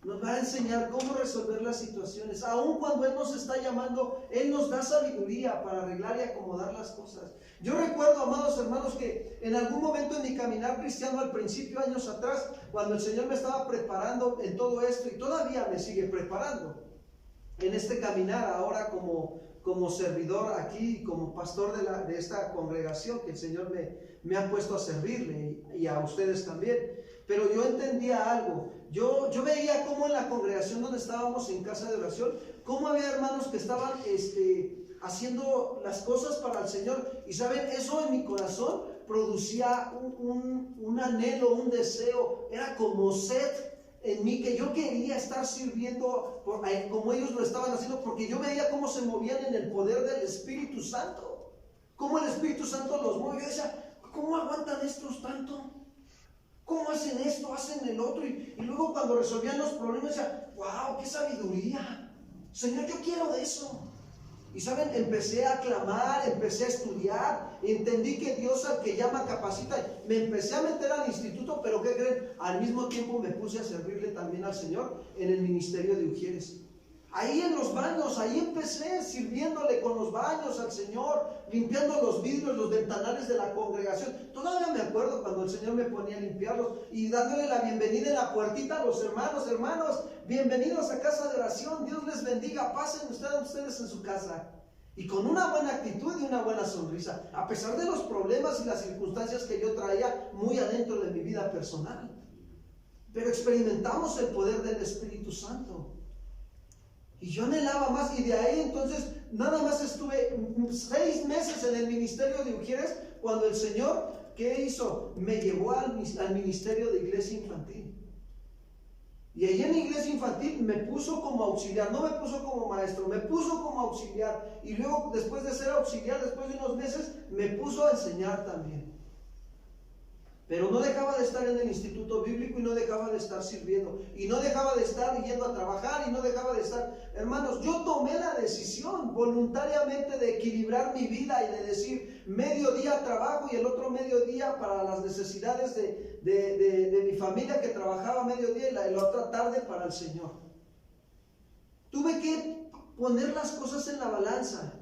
Nos va a enseñar cómo resolver las situaciones. Aun cuando Él nos está llamando, Él nos da sabiduría para arreglar y acomodar las cosas. Yo recuerdo, amados hermanos, que en algún momento en mi caminar cristiano, al principio, años atrás, cuando el Señor me estaba preparando en todo esto, y todavía me sigue preparando en este caminar ahora como servidor aquí, como pastor de esta congregación que el Señor me ha puesto a servirle, y a ustedes también. Pero yo entendía algo. Yo veía cómo en la congregación donde estábamos en casa de oración, cómo había hermanos que estaban haciendo las cosas para el Señor. Y saben, eso en mi corazón producía un anhelo, un deseo. Era como sed en mí, que yo quería estar sirviendo como ellos lo estaban haciendo, porque yo veía cómo se movían en el poder del Espíritu Santo, cómo el Espíritu Santo los mueve. Yo decía, ¿cómo aguantan estos tanto? ¿Cómo hacen esto, hacen el otro? Y luego cuando resolvían los problemas decía, wow, qué sabiduría, Señor, yo quiero de eso. Y saben, empecé a clamar, empecé a estudiar, entendí que Dios al que llama capacita. Me empecé a meter al instituto, pero ¿qué creen? Al mismo tiempo me puse a servirle también al Señor en el ministerio de Ujieres. Ahí en los baños, ahí empecé sirviéndole con los baños al Señor, limpiando los vidrios, los ventanales de la congregación. Todavía me acuerdo cuando el Señor me ponía a limpiarlos y dándole la bienvenida en la puertita a los hermanos, bienvenidos a casa de oración, Dios les bendiga, pasen ustedes en su casa. Y con una buena actitud y una buena sonrisa, a pesar de los problemas y las circunstancias que yo traía muy adentro de mi vida personal. Pero experimentamos el poder del Espíritu Santo. Y yo anhelaba más, y de ahí entonces nada más estuve 6 meses en el ministerio de Ujieres cuando el Señor ¿qué hizo? Me llevó al ministerio de iglesia infantil. Y allí en la iglesia infantil me puso como auxiliar, no me puso como maestro, me puso como auxiliar. Y luego, después de ser auxiliar, después de unos meses, me puso a enseñar también. Pero no dejaba de estar en el instituto bíblico y no dejaba de estar sirviendo. Y no dejaba de estar yendo a trabajar y no dejaba de estar... Hermanos, yo tomé la decisión voluntariamente de equilibrar mi vida y de decir, mediodía trabajo y el otro mediodía para las necesidades de mi familia que trabajaba mediodía y la otra tarde para el Señor. Tuve que poner las cosas en la balanza.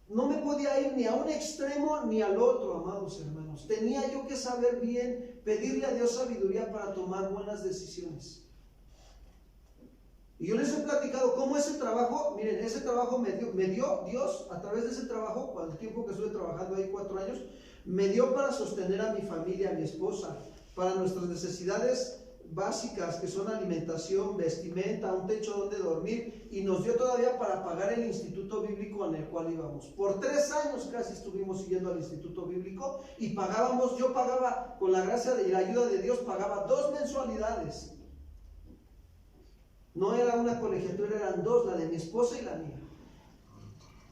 No me podía ir ni a un extremo ni al otro, amados hermanos. Tenía yo que saber bien, pedirle a Dios sabiduría para tomar buenas decisiones. Y yo les he platicado cómo ese trabajo, miren, ese trabajo me dio Dios, a través de ese trabajo, por el tiempo que estuve trabajando ahí 4 años, me dio para sostener a mi familia, a mi esposa, para nuestras necesidades básicas que son alimentación, vestimenta, un techo donde dormir, y nos dio todavía para pagar el instituto bíblico en el cual íbamos. Por 3 años casi estuvimos yendo al instituto bíblico y pagábamos, yo pagaba, con la gracia y la ayuda de Dios, pagaba 2 mensualidades. No era una colegiatura, eran 2, la de mi esposa y la mía.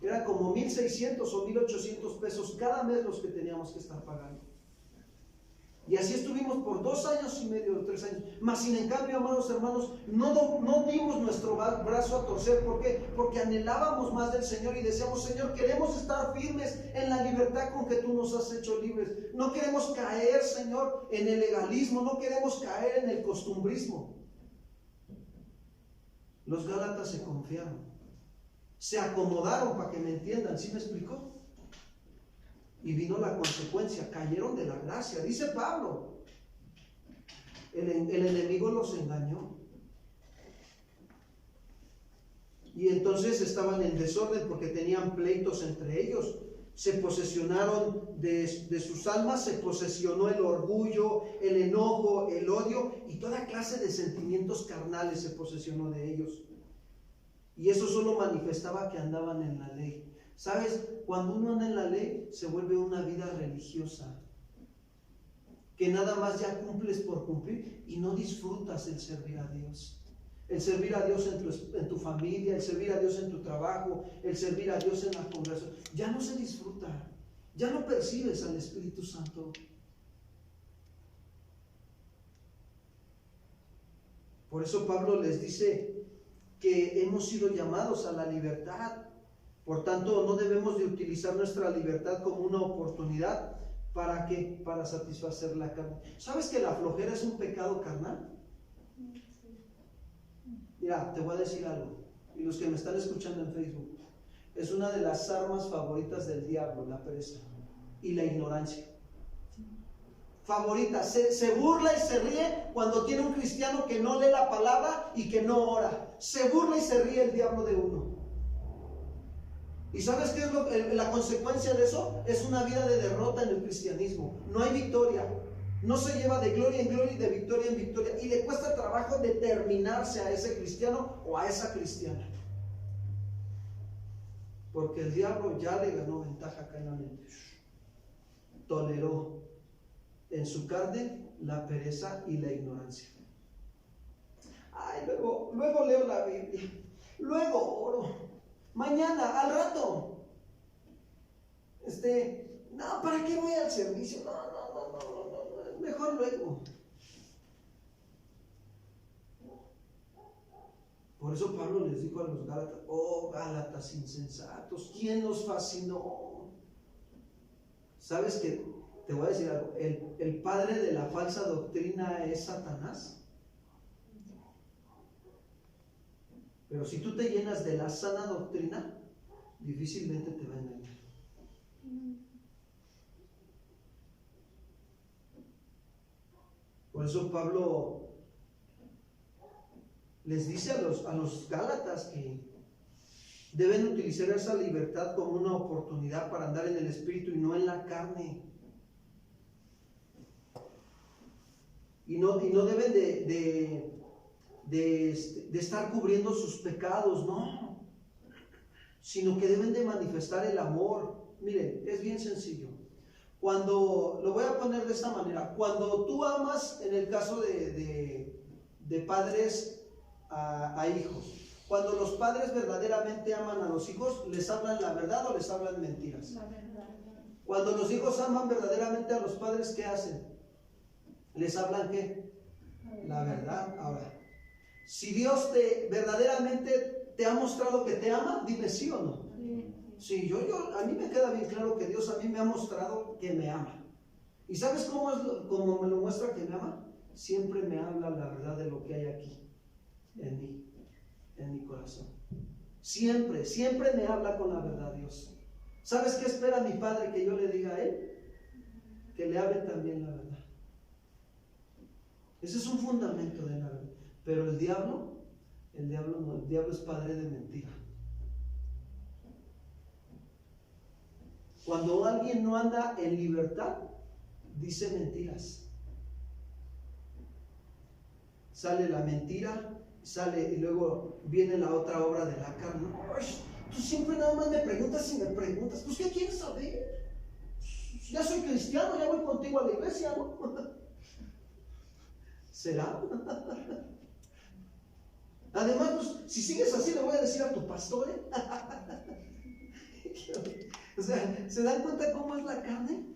Era como 1,600 o 1,800 pesos cada mes los que teníamos que estar pagando. Y así estuvimos por 2 años y medio, 3 años. Mas sin en cambio, amados hermanos, no dimos nuestro brazo a torcer. ¿Por qué? Porque anhelábamos más del Señor y decíamos, Señor, queremos estar firmes en la libertad con que tú nos has hecho libres. No queremos caer, Señor, en el legalismo, no queremos caer en el costumbrismo. Los Gálatas se confiaron, se acomodaron, para que me entiendan. ¿Sí me explicó? Y vino la consecuencia, cayeron de la gracia. Dice Pablo, el enemigo los engañó. Y entonces estaban en desorden porque tenían pleitos entre ellos. Se posesionaron de sus almas, se posesionó el orgullo, el enojo, el odio y toda clase de sentimientos carnales se posesionó de ellos. Y eso solo manifestaba que andaban en la ley. ¿Sabes? Cuando uno anda en la ley, se vuelve una vida religiosa, que nada más ya cumples por cumplir y no disfrutas el servir a Dios. El servir a Dios en tu familia, el servir a Dios en tu trabajo, el servir a Dios en la congregación. Ya no se disfruta, ya no percibes al Espíritu Santo. Por eso Pablo les dice que hemos sido llamados a la libertad. Por tanto, no debemos de utilizar nuestra libertad como una oportunidad. ¿Para qué? Para satisfacer la carne. ¿Sabes que la flojera es un pecado carnal? Mira, te voy a decir algo. Y los que me están escuchando en Facebook, es una de las armas favoritas del diablo, la pereza y la ignorancia. Favorita, se burla y se ríe cuando tiene un cristiano que no lee la palabra y que no ora. Se burla y se ríe el diablo de uno. ¿Y sabes qué es la consecuencia de eso? Es una vida de derrota en el cristianismo. No hay victoria. No se lleva de gloria en gloria y de victoria en victoria. Y le cuesta trabajo determinarse a ese cristiano o a esa cristiana. Porque el diablo ya le ganó ventaja acá en la mente. Toleró en su carne la pereza y la ignorancia. Ay, luego leo la Biblia. Luego oro. Mañana, al rato. No, ¿para qué voy al servicio? No, mejor luego. Por eso Pablo les dijo a los Gálatas, oh Gálatas insensatos, ¿quién los fascinó? ¿Sabes qué? Te voy a decir algo, el padre de la falsa doctrina es Satanás. Pero si tú te llenas de la sana doctrina, difícilmente te va a engañar. Por eso Pablo les dice a los Gálatas que deben utilizar esa libertad como una oportunidad para andar en el Espíritu y no en la carne. Y no deben de estar cubriendo sus pecados, no, sino que deben de manifestar el amor. Miren, es bien sencillo. Cuando, lo voy a poner de esta manera, cuando tú amas, en el caso de padres a hijos, cuando los padres verdaderamente aman a los hijos, ¿les hablan la verdad o les hablan mentiras? La verdad. Cuando los hijos aman verdaderamente a los padres, ¿qué hacen? ¿Les hablan qué? La verdad. Ahora, si Dios verdaderamente te ha mostrado que te ama, dime sí o no. Sí, a mí me queda bien claro que Dios a mí me ha mostrado que me ama. ¿Y sabes cómo me lo muestra que me ama? Siempre me habla la verdad de lo que hay aquí, en mi corazón. Siempre, siempre me habla con la verdad Dios. ¿Sabes qué espera mi Padre que yo le diga a Él? Que le hable también la verdad. Ese es un fundamento de la verdad. Pero el diablo no, el diablo es padre de mentira. Cuando alguien no anda en libertad, dice mentiras. Sale la mentira, sale y luego viene la otra obra de la carne. Ay, tú siempre nada más me preguntas y me preguntas. Pues, ¿qué quieres saber? Ya soy cristiano, ya voy contigo a la iglesia, ¿no? ¿Será? Además, pues, si sigues así, le voy a decir a tu pastor, ¿eh? O sea, ¿se dan cuenta cómo es la carne?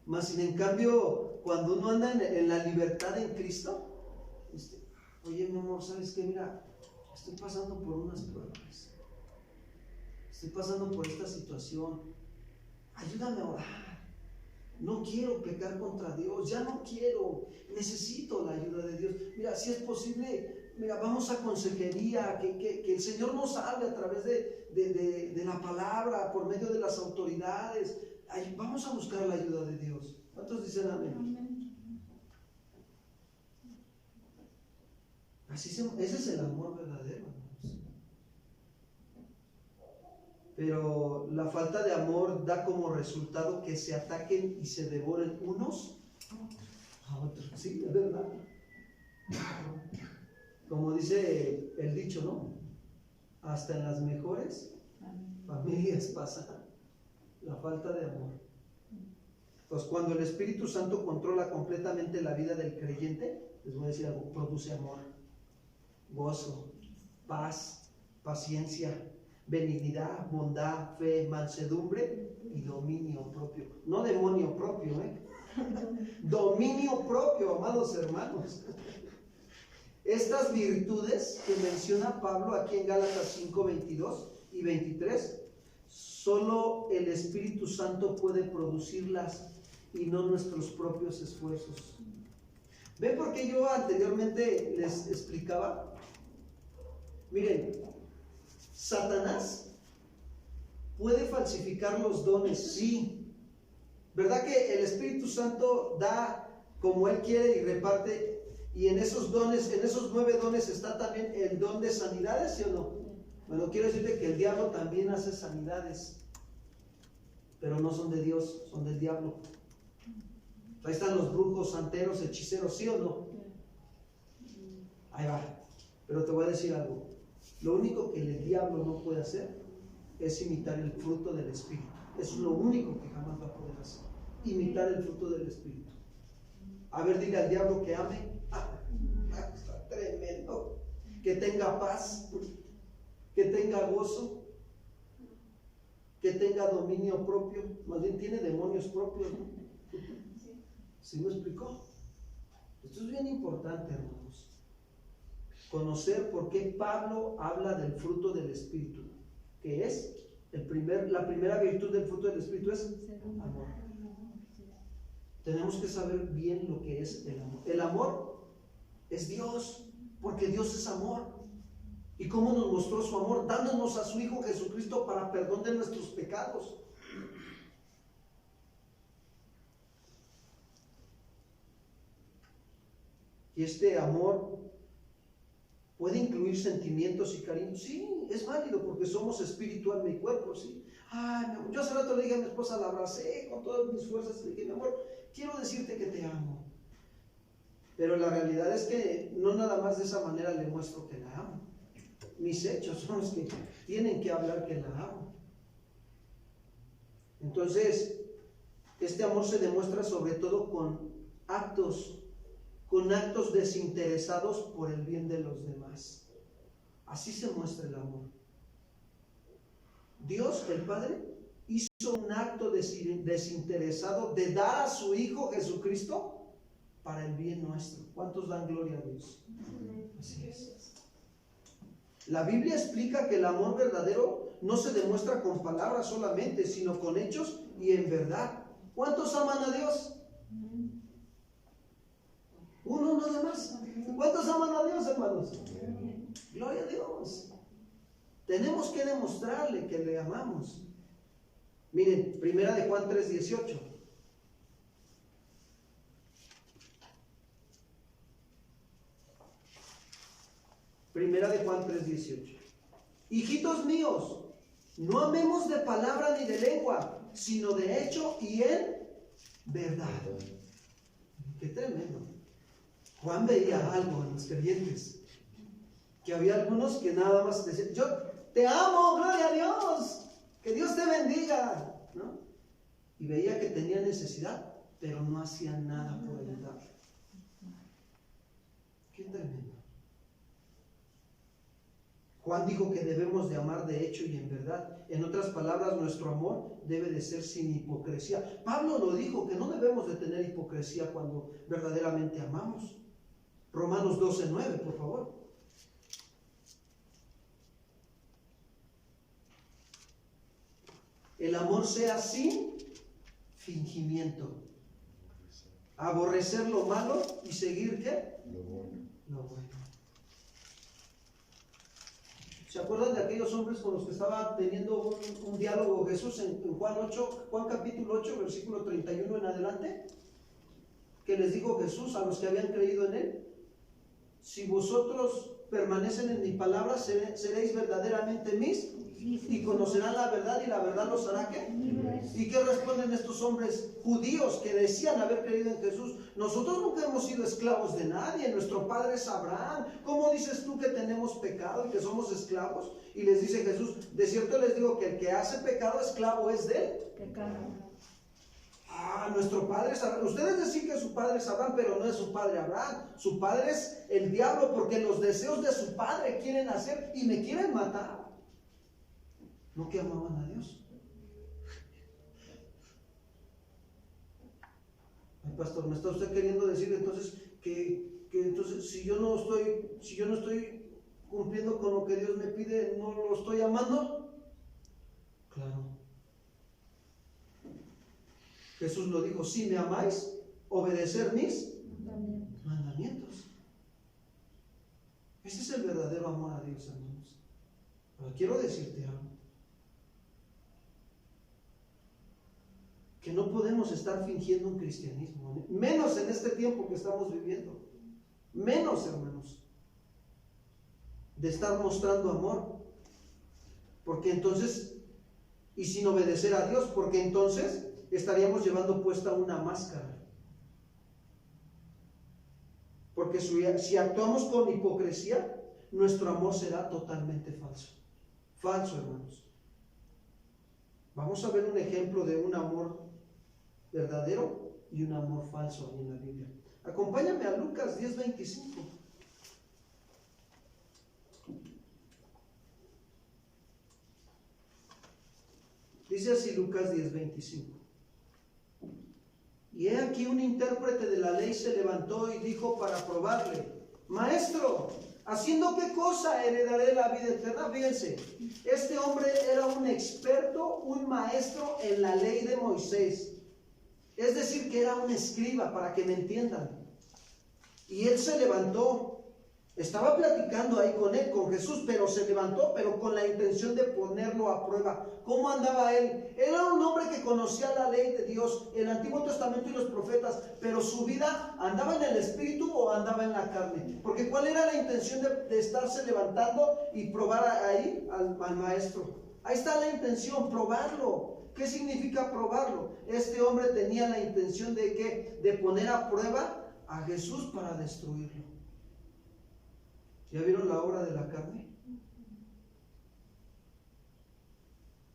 Más sin en cambio, cuando uno anda en la libertad en Cristo, oye, mi amor, ¿sabes qué? Mira, estoy pasando por unas pruebas. Estoy pasando por esta situación. Ayúdame a orar. No quiero pecar contra Dios, ya no quiero, necesito la ayuda de Dios. Mira, si es posible, mira, vamos a consejería, que el Señor nos hable a través de la palabra, por medio de las autoridades. Ay, vamos a buscar la ayuda de Dios. ¿Cuántos dicen amén? Amén. Ese es el amor verdadero, hermanos. Pero la falta de amor da como resultado que se ataquen y se devoren unos a otros. Sí, es verdad. Como dice el dicho, ¿no? Hasta en las mejores familias pasa la falta de amor. Pues cuando el Espíritu Santo controla completamente la vida del creyente, les voy a decir algo, produce amor, gozo, paz, paciencia, benignidad, bondad, fe, mansedumbre y dominio propio. No demonio propio, dominio propio, amados hermanos. Estas virtudes que menciona Pablo aquí en Gálatas 5, 22 y 23, solo el Espíritu Santo puede producirlas y no nuestros propios esfuerzos. ¿Ven por qué yo anteriormente les explicaba? Miren, Satanás puede falsificar los dones, sí. ¿Verdad que el Espíritu Santo da como Él quiere y reparte? Y en esos dones, en esos 9 dones está también el don de sanidades, ¿sí o no? Bueno, quiero decirte que el diablo también hace sanidades, pero no son de Dios, son del diablo. Ahí están los brujos, santeros, hechiceros, ¿sí o no? Ahí va. Pero te voy a decir algo. Lo único que el diablo no puede hacer es imitar el fruto del Espíritu. Eso es lo único que jamás va a poder hacer. Imitar el fruto del Espíritu. A ver, dile al diablo que ame. Está tremendo. Que tenga paz. Que tenga gozo. Que tenga dominio propio. Más bien tiene demonios propios, ¿no? ¿Sí me explicó? Esto es bien importante, hermanos. Conocer por qué Pablo habla del fruto del Espíritu, que es la primera virtud del fruto del Espíritu es amor. Tenemos que saber bien lo que es el amor. El amor es Dios, porque Dios es amor. ¿Y cómo nos mostró su amor? Dándonos a su Hijo Jesucristo para perdón de nuestros pecados. Y este amor puede incluir sentimientos y cariño. Sí, es válido porque somos espíritu, alma y cuerpo, sí. Ay, mi amor, yo hace rato le dije a mi esposa, la abracé con todas mis fuerzas, le dije, mi amor, quiero decirte que te amo. Pero la realidad es que no nada más de esa manera le muestro que la amo. Mis hechos son los que tienen que hablar que la amo. Entonces, este amor se demuestra sobre todo con actos desinteresados por el bien de los demás. Así se muestra el amor. Dios, el Padre, hizo un acto desinteresado de dar a su Hijo Jesucristo para el bien nuestro. ¿Cuántos dan gloria a Dios? Así es. La Biblia explica que el amor verdadero no se demuestra con palabras solamente, sino con hechos y en verdad. ¿Cuántos aman a Dios? Uno nada más. ¿Cuántos aman a Dios, hermanos? Gloria a Dios. Tenemos que demostrarle que le amamos. Miren, primera de Juan 3:18. Primera de Juan 3:18. Hijitos míos, no amemos de palabra ni de lengua, sino de hecho y en verdad. Qué tremendo. Juan veía algo en los creyentes, que había algunos que nada más decían: yo te amo, gloria a Dios, que Dios te bendiga, ¿no? Y veía que tenía necesidad, pero no hacían nada por ayudar. Qué tremendo. Juan dijo que debemos de amar de hecho y en verdad. En otras palabras, nuestro amor debe de ser sin hipocresía. Pablo lo dijo, que no debemos de tener hipocresía cuando verdaderamente amamos. Romanos 12:9, por favor. El amor sea sin fingimiento. Aborrecer lo malo y seguir ¿qué? Lo bueno. Lo bueno. ¿Se acuerdan de aquellos hombres con los que estaba teniendo un diálogo Jesús en Juan capítulo 8, versículo 31 en adelante? Que les dijo Jesús a los que habían creído en él: si vosotros permanecen en mi palabra, seréis verdaderamente mis, y conocerán la verdad, y la verdad los hará ¿qué? ¿Y qué responden estos hombres judíos que decían haber creído en Jesús? Nosotros nunca hemos sido esclavos de nadie, nuestro padre es Abraham. ¿Cómo dices tú que tenemos pecado y que somos esclavos? Y les dice Jesús: de cierto les digo que el que hace pecado, esclavo es de él. Nuestro padre es Abraham. Ustedes decían que su padre es Abraham, pero no es su padre Abraham. Su padre es el diablo, porque los deseos de su padre quieren hacer y me quieren matar. ¿No que amaban a Dios? Ay, pastor, ¿me está usted queriendo decir entonces que entonces si yo no estoy cumpliendo con lo que Dios me pide, no lo estoy amando? Claro. Jesús lo dijo: si me amáis, obedecer mis mandamientos. Ese es el verdadero amor a Dios, hermanos. Pero quiero decirte algo: que no podemos estar fingiendo un cristianismo, menos en este tiempo que estamos viviendo, menos, hermanos, de estar mostrando amor, porque entonces, y sin obedecer a Dios, porque entonces estaríamos llevando puesta una máscara. Porque si actuamos con hipocresía, nuestro amor será totalmente falso. Falso, hermanos. Vamos a ver un ejemplo de un amor verdadero y un amor falso ahí en la Biblia. Acompáñame a Lucas 10:25. Dice así Lucas 10:25. Y he aquí un intérprete de la ley se levantó y dijo para probarle: Maestro, ¿haciendo qué cosa heredaré la vida eterna? Fíjense, este hombre era un experto, un maestro en la ley de Moisés. Es decir, que era un escriba, para que me entiendan. Y él se levantó. Estaba platicando ahí con él, con Jesús, pero se levantó, pero con la intención de ponerlo a prueba. ¿Cómo andaba él? Él era un hombre que conocía la ley de Dios, el Antiguo Testamento y los profetas, pero su vida andaba en el espíritu o andaba en la carne. Porque ¿cuál era la intención de estarse levantando y probar ahí al maestro? Ahí está la intención, probarlo. ¿Qué significa probarlo? Este hombre tenía la intención de ¿qué? De poner a prueba a Jesús para destruirlo. ¿Ya vieron la obra de la carne?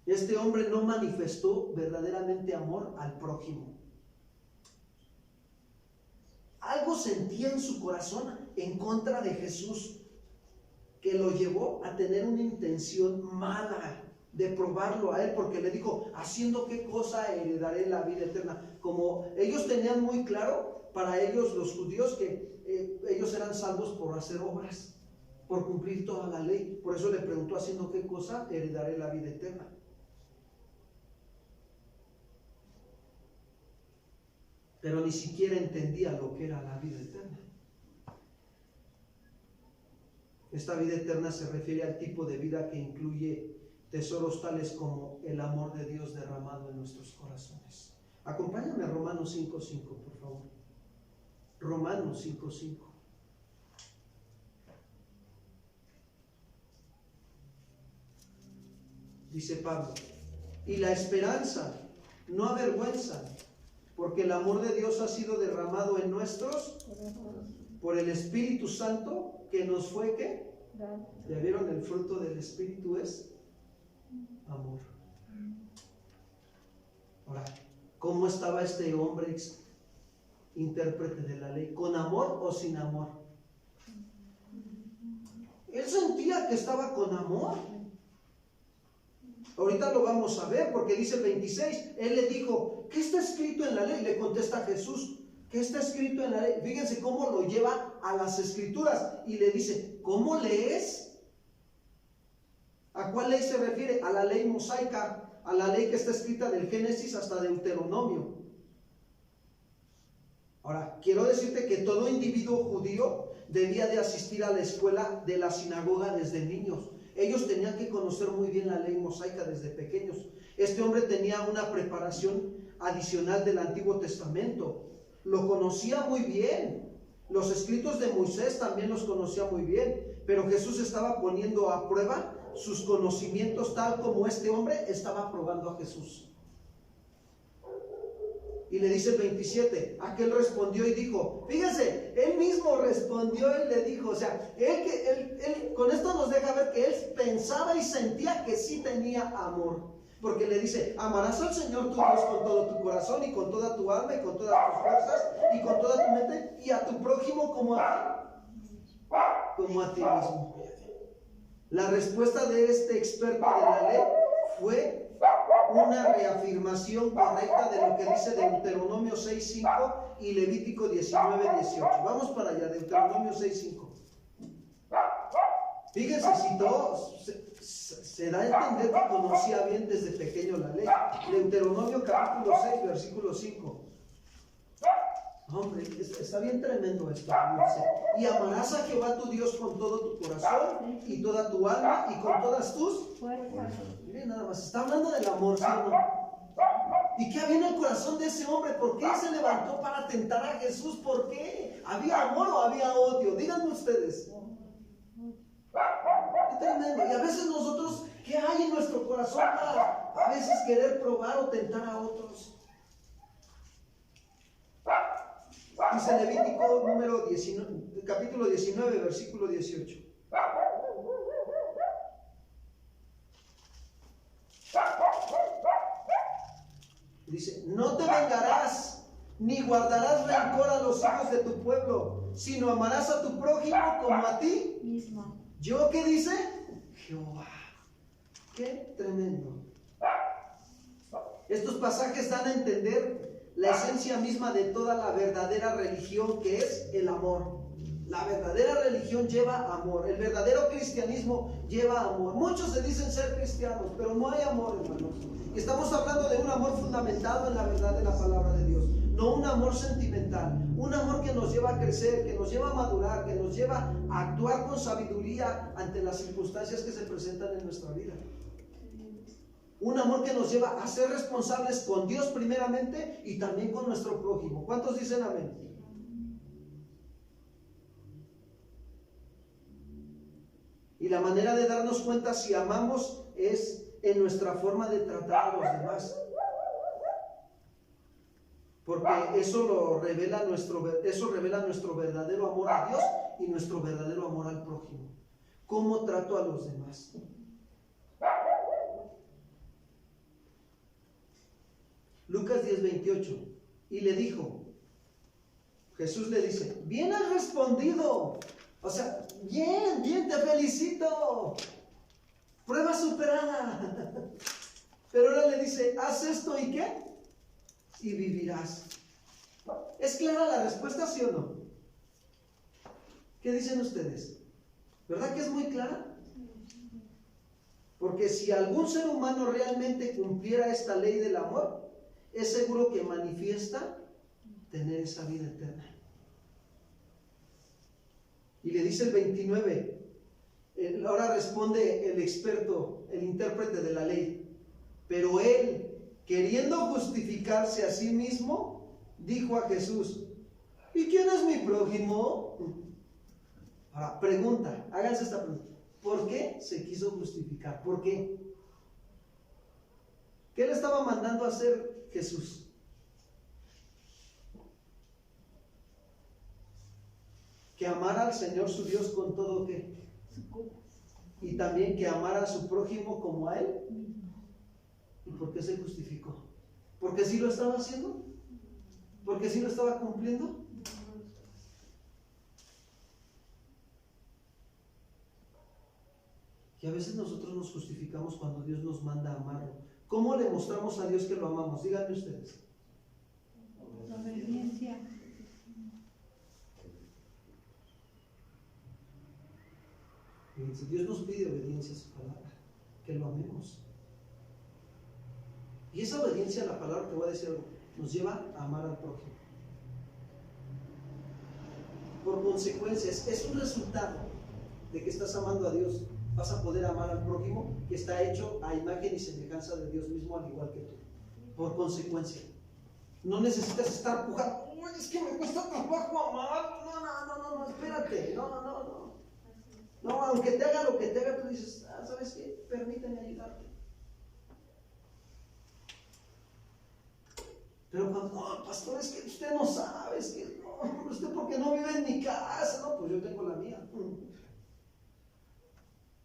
Este hombre no manifestó verdaderamente amor al prójimo. Algo sentía en su corazón en contra de Jesús que lo llevó a tener una intención mala de probarlo a él, porque le dijo, haciendo qué cosa heredaré la vida eterna. Como ellos tenían muy claro, para ellos los judíos, que ellos eran salvos por hacer obras, por cumplir toda la ley. Por eso le preguntó, haciendo qué cosa heredaré la vida eterna. Pero ni siquiera entendía lo que era la vida eterna. Esta vida eterna se refiere al tipo de vida que incluye tesoros tales como el amor de Dios derramado en nuestros corazones. Acompáñame a Romanos 5:5, por favor. Romanos 5:5. Dice Pablo, y la esperanza no avergüenza, porque el amor de Dios ha sido derramado en nosotros por el Espíritu Santo que nos fue, ¿qué? ¿Ya vieron? El fruto del Espíritu es amor. Ahora, ¿cómo estaba este hombre intérprete de la ley? ¿Con amor o sin amor? Él sentía que estaba con amor. Ahorita lo vamos a ver, porque dice el 26, él le dijo, ¿qué está escrito en la ley? Le contesta Jesús, ¿qué está escrito en la ley? Fíjense cómo lo lleva a las escrituras y le dice, ¿cómo lees? ¿A cuál ley se refiere? A la ley mosaica, a la ley que está escrita del Génesis hasta Deuteronomio. Ahora, quiero decirte que todo individuo judío debía de asistir a la escuela de la sinagoga desde niños. Ellos tenían que conocer muy bien la ley mosaica desde pequeños. Este hombre tenía una preparación adicional del Antiguo Testamento. Lo conocía muy bien. Los escritos de Moisés también los conocía muy bien. Pero Jesús estaba poniendo a prueba sus conocimientos, tal como este hombre estaba probando a Jesús. Y le dice el 27, aquel respondió y dijo, fíjense, él mismo respondió y le dijo, o sea, él con esto nos deja ver que él pensaba y sentía que sí tenía amor, porque le dice, amarás al Señor tu Dios con todo tu corazón y con toda tu alma y con todas tus fuerzas y con toda tu mente, y a tu prójimo como a ti mismo. La respuesta de este experto de la ley fue una reafirmación correcta de lo que dice Deuteronomio 6:5 y Levítico 19:18. Vamos para allá, Deuteronomio 6:5. Fíjense, si todo se da a entender que conocía bien desde pequeño la ley. Deuteronomio capítulo 6, versículo 5. Hombre, está bien tremendo esto. Y amarás a Jehová tu Dios con todo tu corazón y toda tu alma y con todas tus fuerzas. Miren nada más, está hablando del amor, ¿sí o no? ¿Y qué había en el corazón de ese hombre? ¿Por qué se levantó para tentar a Jesús? ¿Por qué? ¿Había amor o había odio? Díganme ustedes. Qué tremendo. Y a veces nosotros, ¿qué hay en nuestro corazón para a veces querer probar o tentar a otros? Dice Levítico número 19, capítulo 19, versículo 18. Dice, no te vengarás, ni guardarás rencor a los hijos de tu pueblo, sino amarás a tu prójimo como a ti mismo. ¿Yo qué dice? Jehová. Qué tremendo. Estos pasajes dan a entender la esencia misma de toda la verdadera religión, que es el amor. La verdadera religión lleva amor. El verdadero cristianismo lleva amor. Muchos se dicen ser cristianos, pero no hay amor, hermanos. Y estamos hablando de un amor fundamentado en la verdad de la palabra de Dios. No un amor sentimental. Un amor que nos lleva a crecer, que nos lleva a madurar, que nos lleva a actuar con sabiduría ante las circunstancias que se presentan en nuestra vida. Un amor que nos lleva a ser responsables con Dios primeramente y también con nuestro prójimo. ¿Cuántos dicen amén? Y la manera de darnos cuenta si amamos es en nuestra forma de tratar a los demás. Porque eso revela nuestro verdadero amor a Dios y nuestro verdadero amor al prójimo. ¿Cómo trato a los demás? Lucas 10:28. Y le dijo, Jesús le dice, bien has respondido. O sea, bien, te felicito. Prueba superada. Pero ahora le dice, haz esto y ¿qué? Y vivirás. ¿Es clara la respuesta, sí o no? ¿Qué dicen ustedes? ¿Verdad que es muy clara? Porque si algún ser humano realmente cumpliera esta ley del amor, es seguro que manifiesta tener esa vida eterna. Y le dice el 29, ahora responde el experto, el intérprete de la ley, pero él, queriendo justificarse a sí mismo, dijo a Jesús, ¿y quién es mi prójimo? Ahora, pregunta, háganse esta pregunta, ¿por qué se quiso justificar? ¿Por qué? ¿Qué le estaba mandando a hacer Jesús? Que amara al Señor su Dios con todo ¿qué? Y también que amara a su prójimo como a él. ¿Y por qué se justificó? ¿Porque sí lo estaba haciendo? ¿Porque sí lo estaba cumpliendo? Y a veces nosotros nos justificamos cuando Dios nos manda a amarlo. ¿Cómo le mostramos a Dios que lo amamos? Díganme ustedes. La obediencia. Si Dios nos pide obediencia a su palabra, que lo amemos. Y esa obediencia a la palabra, te voy a decir algo, nos lleva a amar al prójimo. Por consecuencias, es un resultado de que estás amando a Dios. Vas a poder amar al prójimo que está hecho a imagen y semejanza de Dios mismo, al igual que tú. Por consecuencia. No necesitas estar pujando. Es que me cuesta trabajo amar. No, espérate. No, aunque te haga lo que te haga, tú dices, ¿sabes qué? Permíteme ayudarte. Pero cuando, no, pastor, es que usted no sabe, es que no, usted porque no vive en mi casa, no, pues yo tengo la mía.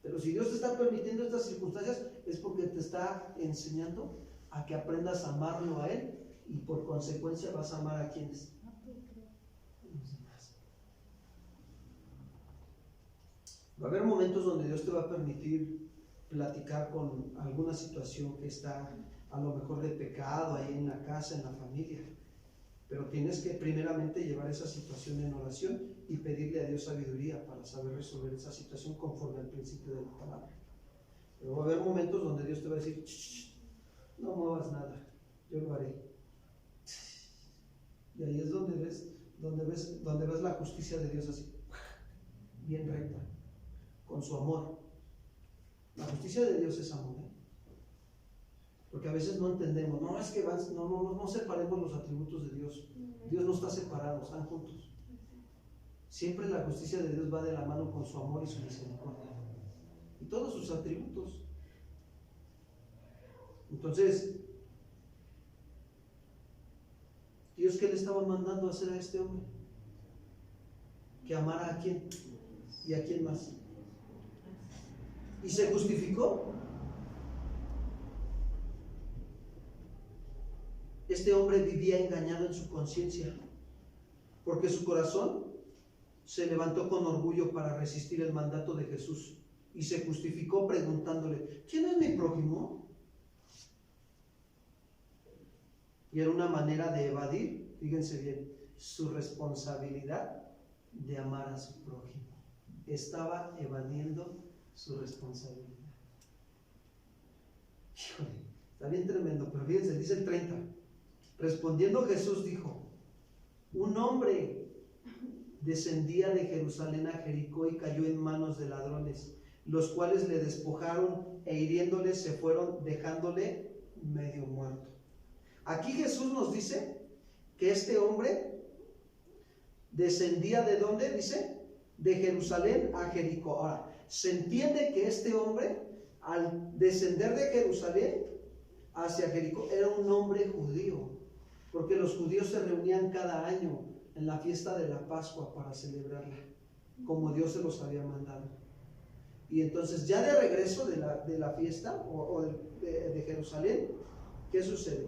Pero si Dios te está permitiendo estas circunstancias, es porque te está enseñando a que aprendas a amarlo a Él y por consecuencia vas a amar a quienes. Los demás. Va a haber momentos donde Dios te va a permitir platicar con alguna situación que está a lo mejor de pecado ahí en la casa, en la familia. Pero tienes que primeramente llevar esa situación en oración y pedirle a Dios sabiduría para saber resolver esa situación conforme al principio de la palabra. Pero va a haber momentos donde Dios te va a decir, no muevas nada, yo lo haré. Y ahí es donde ves la justicia de Dios así, bien recta, con su amor. La justicia de Dios es amor, ¿eh? Porque a veces no entendemos, no es que no separemos los atributos de Dios. Dios no está separado, están juntos. Siempre la justicia de Dios va de la mano con su amor y su misericordia. Y todos sus atributos. Entonces, ¿Dios qué le estaba mandando a hacer a este hombre? Que amara a quién y a quién más. ¿Y se justificó? Este hombre vivía engañado en su conciencia, porque su corazón se levantó con orgullo para resistir el mandato de Jesús y se justificó preguntándole, ¿quién es mi prójimo? Y era una manera de evadir, fíjense bien, su responsabilidad de amar a su prójimo. Estaba evadiendo su responsabilidad. Híjole, está bien tremendo, pero fíjense, dice el 30. Respondiendo Jesús dijo, un hombre descendía de Jerusalén a Jericó y cayó en manos de ladrones, los cuales le despojaron e hiriéndole se fueron dejándole medio muerto. Aquí Jesús nos dice que este hombre descendía ¿de dónde? Dice, de Jerusalén a Jericó. Ahora, se entiende que este hombre, al descender de Jerusalén hacia Jericó, era un hombre judío, porque los judíos se reunían cada año en la fiesta de la Pascua para celebrarla, como Dios se los había mandado. Y entonces, ya de regreso de la fiesta o de Jerusalén, ¿qué sucede?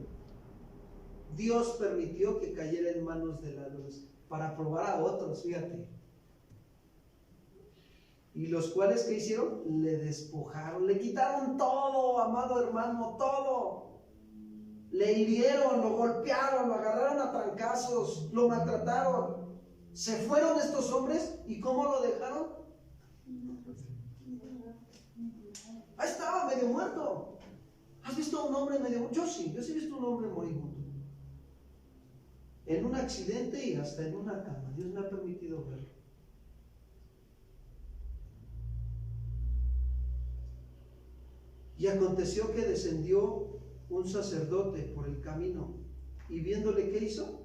Dios permitió que cayera en manos de ladrones para probar a otros, fíjate. Y los cuales, ¿qué hicieron? Le despojaron, le quitaron todo, amado hermano, todo. Le hirieron, lo golpearon, lo agarraron a trancazos, lo maltrataron. Se fueron estos hombres, ¿y cómo lo dejaron? Ahí estaba, medio muerto. ¿Has visto a un hombre medio muerto? Yo sí he visto a un hombre moribundo. En un accidente y hasta en una cama. Dios me ha permitido verlo. Y aconteció que descendió un sacerdote por el camino y viéndole, ¿qué hizo?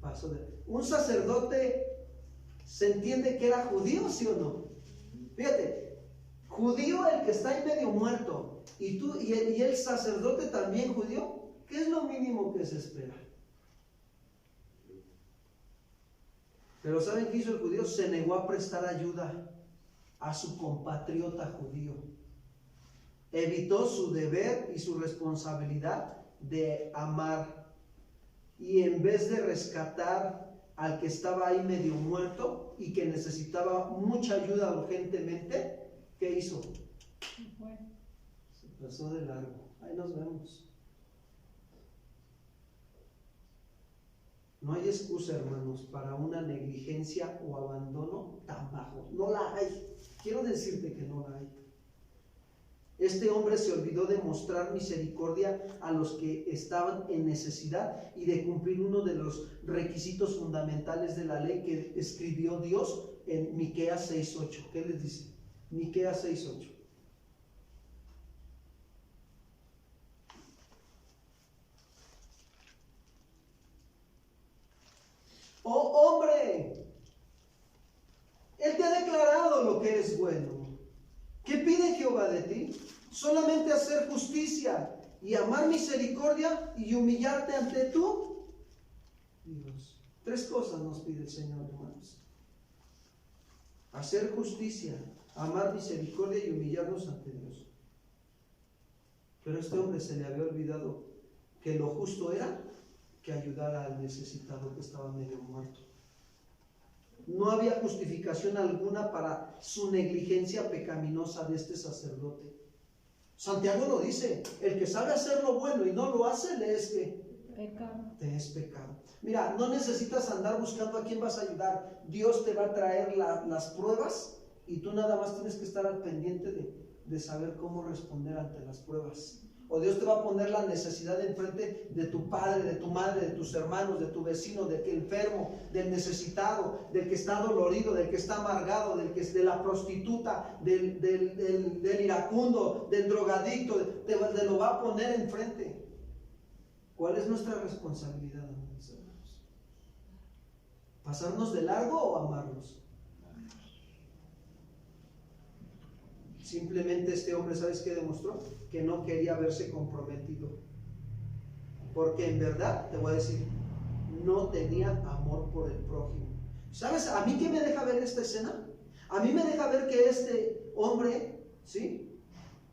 Pasó de... Un sacerdote, ¿se entiende que era judío, sí o no? Fíjate, judío el que está ahí medio muerto y el sacerdote también judío, ¿qué es lo mínimo que se espera? Pero ¿saben qué hizo el judío? Se negó a prestar ayuda a su compatriota judío. Evitó su deber y su responsabilidad de amar. Y en vez de rescatar al que estaba ahí medio muerto y que necesitaba mucha ayuda urgentemente, ¿qué hizo? Se pasó de largo. Ahí nos vemos. No hay excusa, hermanos, para una negligencia o abandono tan bajo. No la hay. Quiero decirte que no la hay. Este hombre se olvidó de mostrar misericordia a los que estaban en necesidad y de cumplir uno de los requisitos fundamentales de la ley que escribió Dios en Miqueas 6:8. ¿Qué les dice? Miqueas 6:8. Oh hombre, Él te ha declarado lo que es bueno. ¿Qué pide Jehová de ti? Solamente hacer justicia y amar misericordia y humillarte ante tú, Dios. 3 cosas nos pide el Señor, hermanos. Hacer justicia, amar misericordia y humillarnos ante Dios. Pero a este hombre se le había olvidado que lo justo era que ayudara al necesitado que estaba medio muerto. No había justificación alguna para su negligencia pecaminosa de este sacerdote. Santiago lo dice, el que sabe hacer lo bueno y no lo hace, le es que te es pecado. Mira, no necesitas andar buscando a quién vas a ayudar. Dios te va a traer las pruebas y tú nada más tienes que estar al pendiente de saber cómo responder ante las pruebas. O Dios te va a poner la necesidad enfrente de tu padre, de tu madre, de tus hermanos, de tu vecino, del que enfermo, del necesitado, del que está dolorido, del que está amargado, de la prostituta, del iracundo, del drogadicto, te lo va a poner enfrente. ¿Cuál es nuestra responsabilidad, mis hermanos? ¿Pasarnos de largo o amarlos? Simplemente este hombre, ¿sabes qué demostró? Que no quería verse comprometido. Porque en verdad, te voy a decir, no tenía amor por el prójimo. ¿Sabes? ¿A mí qué me deja ver esta escena? A mí me deja ver que este hombre, ¿sí?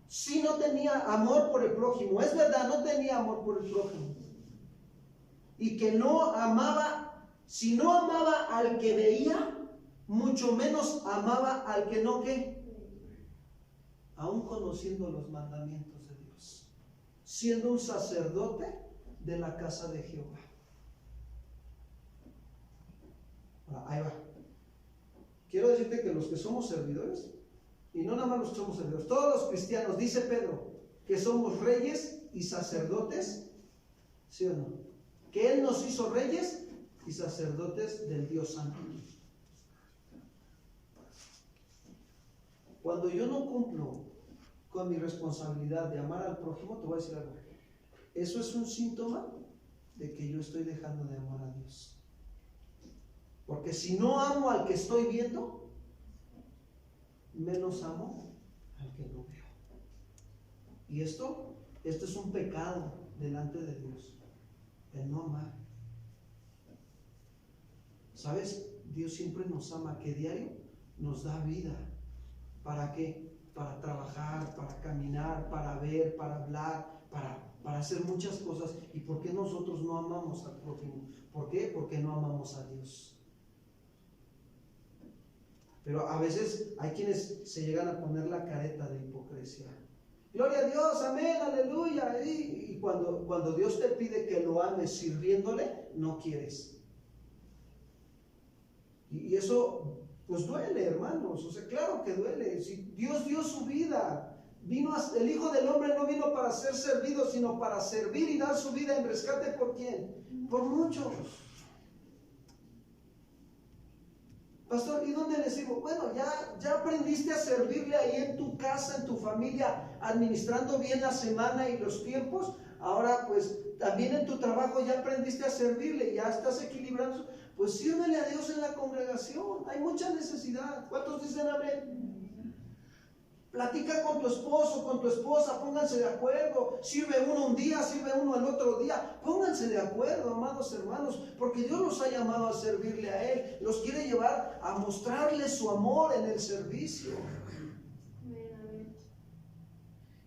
Sí no tenía amor por el prójimo. Es verdad, no tenía amor por el prójimo. Y que no amaba, si no amaba al que veía, mucho menos amaba al que no, ¿qué? Aún conociendo los mandamientos de Dios, siendo un sacerdote de la casa de Jehová. Ahí va. Quiero decirte que los que somos servidores, y no nada más los que somos servidores, todos los cristianos, dice Pedro, que somos reyes y sacerdotes, ¿sí o no? Que Él nos hizo reyes y sacerdotes del Dios Santo. Cuando yo no cumplo con mi responsabilidad de amar al prójimo, te voy a decir algo. Eso es un síntoma de que yo estoy dejando de amar a Dios. Porque si no amo al que estoy viendo, menos amo al que no veo. Y esto es un pecado delante de Dios, el no amar. ¿Sabes? Dios siempre nos ama, que diario nos da vida. ¿Para qué? Para trabajar, para caminar, para ver, para hablar, para hacer muchas cosas. ¿Y por qué nosotros no amamos al prójimo? ¿Por qué? Porque no amamos a Dios. Pero a veces hay quienes se llegan a poner la careta de hipocresía. Gloria a Dios, amén, aleluya. Y cuando Dios te pide que lo ames sirviéndole, no quieres. Y eso pues duele, hermanos. O sea, claro que duele. Si Dios dio su vida, el Hijo del Hombre no vino para ser servido, sino para servir y dar su vida en rescate. ¿Por quién? Por muchos. Pastor, ¿y dónde les digo? Bueno, ya aprendiste a servirle ahí en tu casa, en tu familia, administrando bien la semana y los tiempos. Ahora pues también en tu trabajo ya aprendiste a servirle, ya estás equilibrando. Pues sírvele a Dios en la congregación. Hay mucha necesidad. ¿Cuántos dicen amén? Platica con tu esposo, con tu esposa, pónganse de acuerdo. Sirve uno un día, sirve uno el otro día. Pónganse de acuerdo, amados hermanos, porque Dios los ha llamado a servirle a Él. Los quiere llevar a mostrarle su amor en el servicio.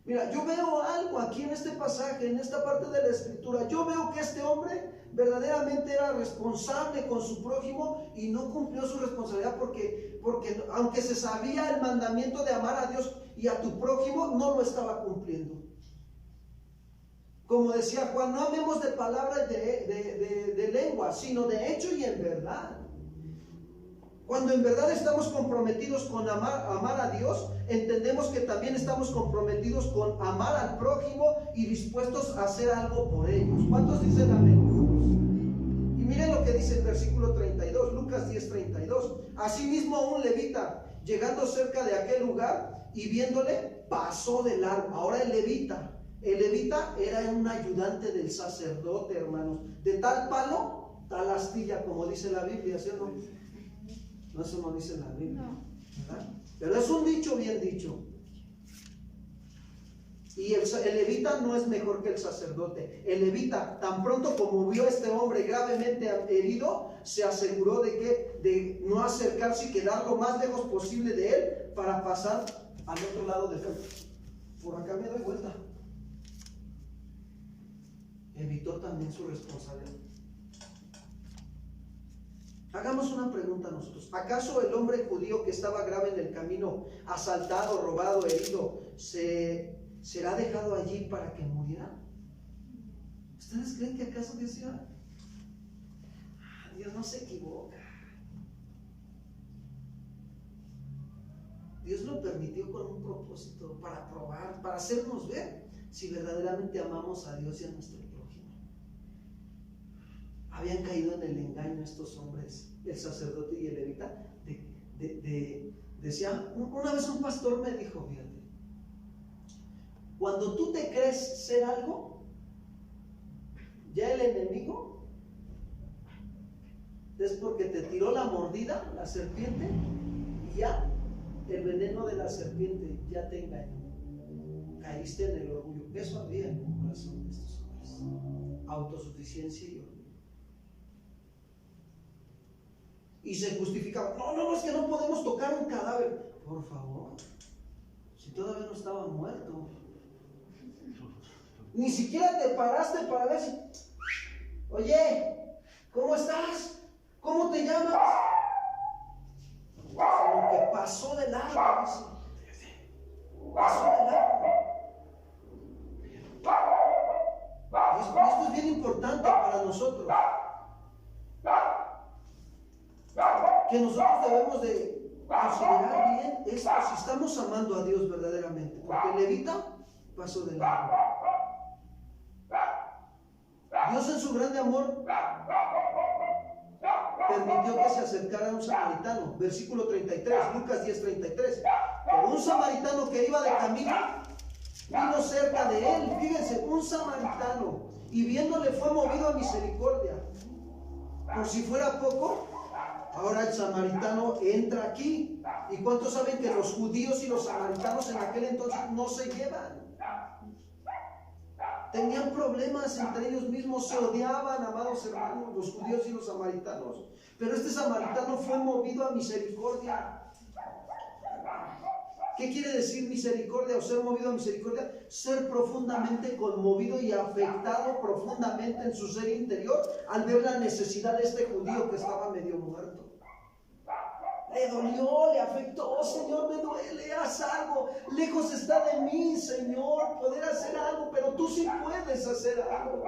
Mira, yo veo algo aquí en este pasaje, en esta parte de la escritura. Yo veo que este hombre verdaderamente era responsable con su prójimo y no cumplió su responsabilidad porque aunque se sabía el mandamiento de amar a Dios y a tu prójimo, no lo estaba cumpliendo. Como decía Juan, no amemos de palabra y de lengua, sino de hecho y en verdad. Cuando en verdad estamos comprometidos con amar a Dios, entendemos que también estamos comprometidos con amar al prójimo y dispuestos a hacer algo por ellos. ¿Cuántos dicen amén? Y miren lo que dice el versículo 32, Lucas 10:32. Asimismo un levita, llegando cerca de aquel lugar y viéndole, pasó de largo. Ahora el levita era un ayudante del sacerdote, hermanos. De tal palo, tal astilla, como dice la Biblia, ¿sí o no? No, eso no dice la Biblia, ¿verdad? Pero es un dicho bien dicho. Y el levita no es mejor que el sacerdote. El levita, tan pronto como vio a este hombre gravemente herido, se aseguró de no acercarse y quedar lo más lejos posible de él para pasar al otro lado del campo. Por acá me doy vuelta. Evitó también su responsabilidad. Hagamos una pregunta a nosotros. ¿Acaso el hombre judío que estaba grave en el camino, asaltado, robado, herido, será dejado allí para que muriera? ¿Ustedes creen que acaso Dios iba? Dios no se equivoca. Dios lo permitió con un propósito, para probar, para hacernos ver si verdaderamente amamos a Dios y a nuestro prójimo. Habían caído en el engaño estos hombres, el sacerdote y el levita. Decía, una vez un pastor me dijo, fíjate, cuando tú te crees ser algo, ya el enemigo es porque te tiró la mordida, la serpiente, y ya el veneno de la serpiente ya te engañó. Caíste en el orgullo. Eso había en el corazón de estos hombres. Autosuficiencia y orgullo. Y se justificaba, no, es que no podemos tocar un cadáver. Por favor, si todavía no estaba muerto. Ni siquiera te paraste para ver si, oye, ¿cómo estás? ¿Cómo te llamas? Sino que pasó de largo, dice. Pasó de largo. Y esto es bien importante para nosotros. Que nosotros debemos de considerar bien esto, si estamos amando a Dios verdaderamente, porque el levita pasó de largo. Dios en su grande amor permitió que se acercara a un samaritano. Versículo 33, Lucas 10:33. Pero un samaritano que iba de camino vino cerca de él. Fíjense, un samaritano, y viéndole fue movido a misericordia. Por si fuera poco, ahora el samaritano entra aquí. ¿Y cuántos saben que los judíos y los samaritanos en aquel entonces no se llevan? Tenían problemas entre ellos mismos, se odiaban, amados hermanos, los judíos y los samaritanos. Pero este samaritano fue movido a misericordia. ¿Qué quiere decir misericordia o ser movido a misericordia? Ser profundamente conmovido y afectado profundamente en su ser interior al ver la necesidad de este judío que estaba medio muerto. Le dolió, le afectó. Señor, me duele, haz algo. Lejos está de mí, Señor, poder hacer algo, pero tú sí puedes hacer algo.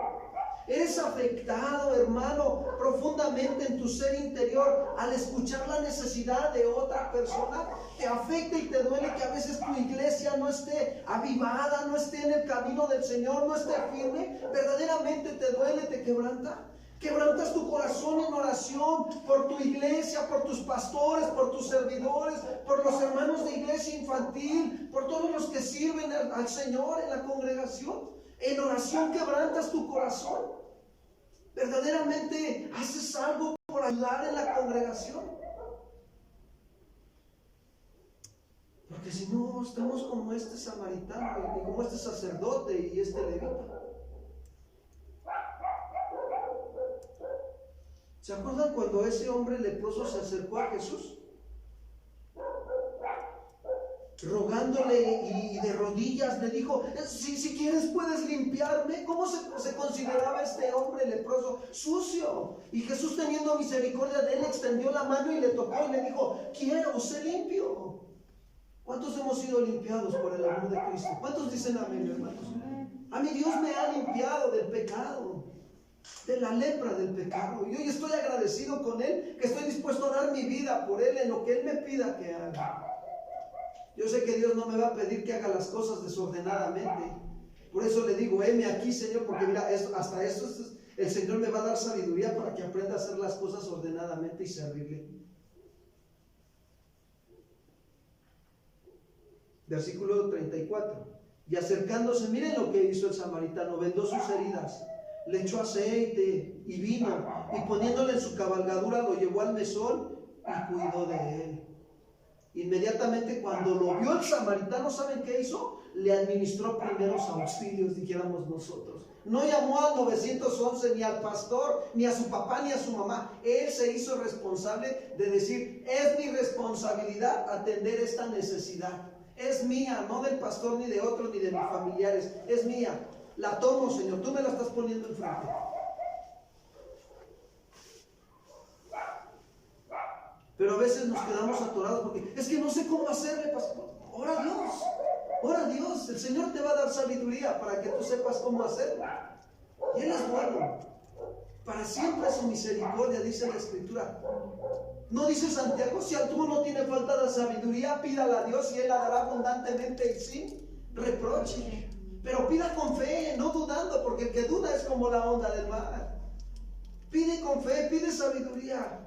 Eres afectado, hermano, profundamente en tu ser interior al escuchar la necesidad de otra persona. Te afecta y te duele que a veces tu iglesia no esté avivada, no esté en el camino del Señor, no esté firme. Verdaderamente te duele, te quebranta. Quebrantas tu corazón en oración por tu iglesia, por tus pastores, por tus servidores, por los hermanos de iglesia infantil, por todos los que sirven al Señor en la congregación. En oración quebrantas tu corazón. Verdaderamente haces algo por ayudar en la congregación. Porque si no, estamos como este samaritano y como este sacerdote y este levita. ¿Se acuerdan cuando ese hombre leproso se acercó a Jesús? Rogándole y de rodillas le dijo, si quieres puedes limpiarme. ¿Cómo se consideraba este hombre leproso? Sucio. Y Jesús, teniendo misericordia de él, extendió la mano y le tocó y le dijo, quiero, sé limpio. ¿Cuántos hemos sido limpiados por el amor de Cristo? ¿Cuántos dicen amén, hermanos? A mí Dios me ha limpiado del pecado, de la lepra del pecado. Y hoy estoy agradecido con Él, que estoy dispuesto a dar mi vida por Él en lo que Él me pida que haga. Yo sé que Dios no me va a pedir que haga las cosas desordenadamente. Por eso le digo, heme aquí, Señor, porque mira, hasta eso el Señor me va a dar sabiduría para que aprenda a hacer las cosas ordenadamente y servirle. Versículo 34. Y acercándose, miren lo que hizo el samaritano, vendó sus heridas, le echó aceite y vino, y poniéndole en su cabalgadura lo llevó al mesón y cuidó de él. Inmediatamente cuando lo vio el samaritano, ¿saben qué hizo? Le administró primeros auxilios, dijéramos nosotros. No llamó al 911 ni al pastor, ni a su papá, ni a su mamá. Él se hizo responsable de decir, es mi responsabilidad atender esta necesidad. Es mía, no del pastor, ni de otro, ni de mis familiares. Es mía. La tomo, Señor, tú me la estás poniendo enfrente. Pero a veces nos quedamos atorados porque es que no sé cómo hacerle, pastor. Ora a Dios, el Señor te va a dar sabiduría para que tú sepas cómo hacerlo. Y Él es bueno. Para siempre su misericordia, dice la Escritura. ¿No dice Santiago? Si alguno tiene falta de sabiduría, pídala a Dios y Él la dará abundantemente y sin reproche. Pero pida con fe, no dudando, porque el que duda es como la onda del mar. Pide con fe, pide sabiduría.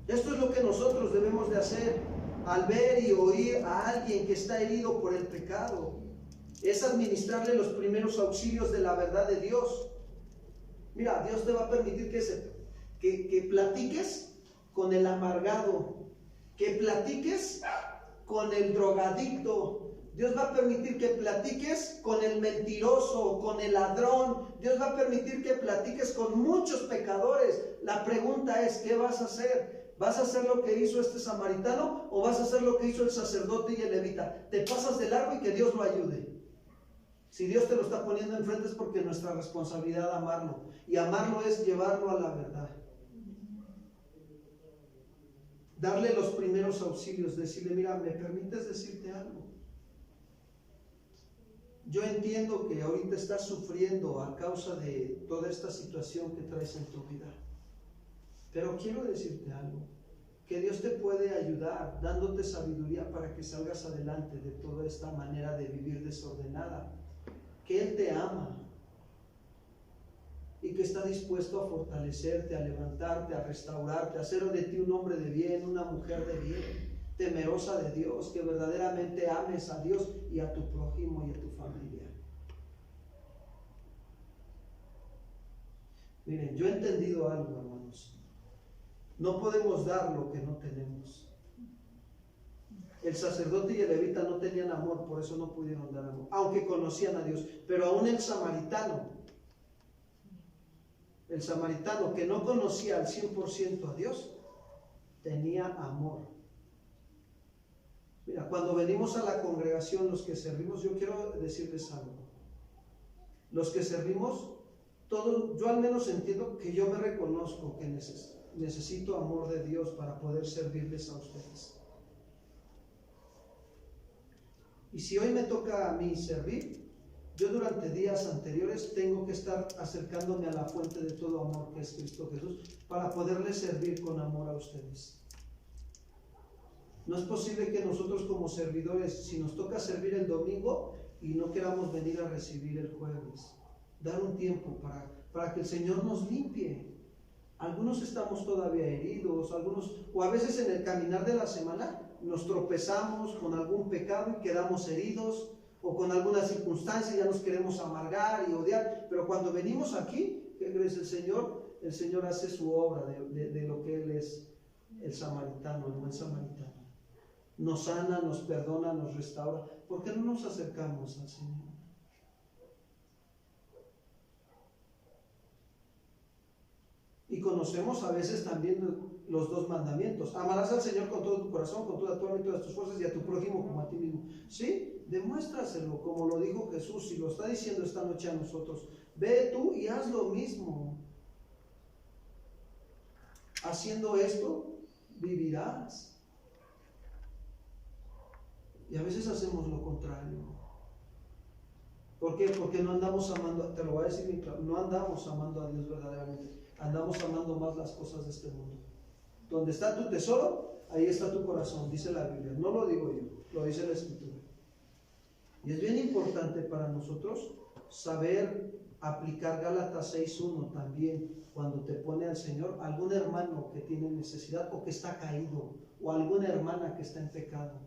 Esto es lo que nosotros debemos de hacer al ver y oír a alguien que está herido por el pecado. Es administrarle los primeros auxilios de la verdad de Dios. Mira, Dios te va a permitir que platiques con el amargado, que platiques con el drogadicto. Dios va a permitir que platiques con el mentiroso, con el ladrón. Dios va a permitir que platiques con muchos pecadores. La pregunta es, ¿qué vas a hacer? ¿Vas a hacer lo que hizo este samaritano o vas a hacer lo que hizo el sacerdote y el levita? Te pasas de largo y que Dios lo ayude. Si Dios te lo está poniendo enfrente es porque es nuestra responsabilidad amarlo. Y amarlo es llevarlo a la verdad. Darle los primeros auxilios, decirle, mira, ¿me permites decirte algo? Yo entiendo que ahorita estás sufriendo a causa de toda esta situación que traes en tu vida. Pero quiero decirte algo, que Dios te puede ayudar dándote sabiduría para que salgas adelante de toda esta manera de vivir desordenada. Que Él te ama y que está dispuesto a fortalecerte, a levantarte, a restaurarte, a hacer de ti un hombre de bien, una mujer de bien, temerosa de Dios, que verdaderamente ames a Dios y a tu prójimo y a tu familia. Miren, yo he entendido algo, hermanos. No podemos dar lo que no tenemos. El sacerdote y el levita no tenían amor, por eso no pudieron dar amor, aunque conocían a Dios. Pero aún el samaritano el samaritano, que no conocía al 100% a Dios, tenía amor. Mira, cuando venimos a la congregación, los que servimos, yo quiero decirles algo. Los que servimos, todos, yo al menos entiendo que yo me reconozco que necesito amor de Dios para poder servirles a ustedes. Y si hoy me toca a mí servir, yo durante días anteriores tengo que estar acercándome a la fuente de todo amor, que es Cristo Jesús, para poderles servir con amor a ustedes. No es posible que nosotros como servidores, si nos toca servir el domingo y no queramos venir a recibir el jueves, dar un tiempo para que el Señor nos limpie. Algunos estamos todavía heridos, algunos, o a veces en el caminar de la semana nos tropezamos con algún pecado y quedamos heridos, o con alguna circunstancia ya nos queremos amargar y odiar, pero cuando venimos aquí, ¿qué crees? El Señor hace su obra de lo que Él es, el samaritano, el buen samaritano. Nos sana, nos perdona, nos restaura. ¿Por qué no nos acercamos al Señor? Y conocemos a veces también los dos mandamientos. Amarás al Señor con todo tu corazón, con toda tu alma y todas tus fuerzas, y a tu prójimo como a ti mismo. ¿Sí? Demuéstraselo, como lo dijo Jesús, y lo está diciendo esta noche a nosotros. Ve tú y haz lo mismo. Haciendo esto, vivirás. Y a veces hacemos lo contrario. ¿Por qué? Porque no andamos amando, te lo voy a decir bien claro, no andamos amando a Dios verdaderamente. Andamos amando más las cosas de este mundo. Donde está tu tesoro, ahí está tu corazón, dice la Biblia. No lo digo yo, lo dice la Escritura. Y es bien importante para nosotros saber aplicar Gálatas 6:1 también, cuando te pone al Señor algún hermano que tiene necesidad o que está caído, o alguna hermana que está en pecado,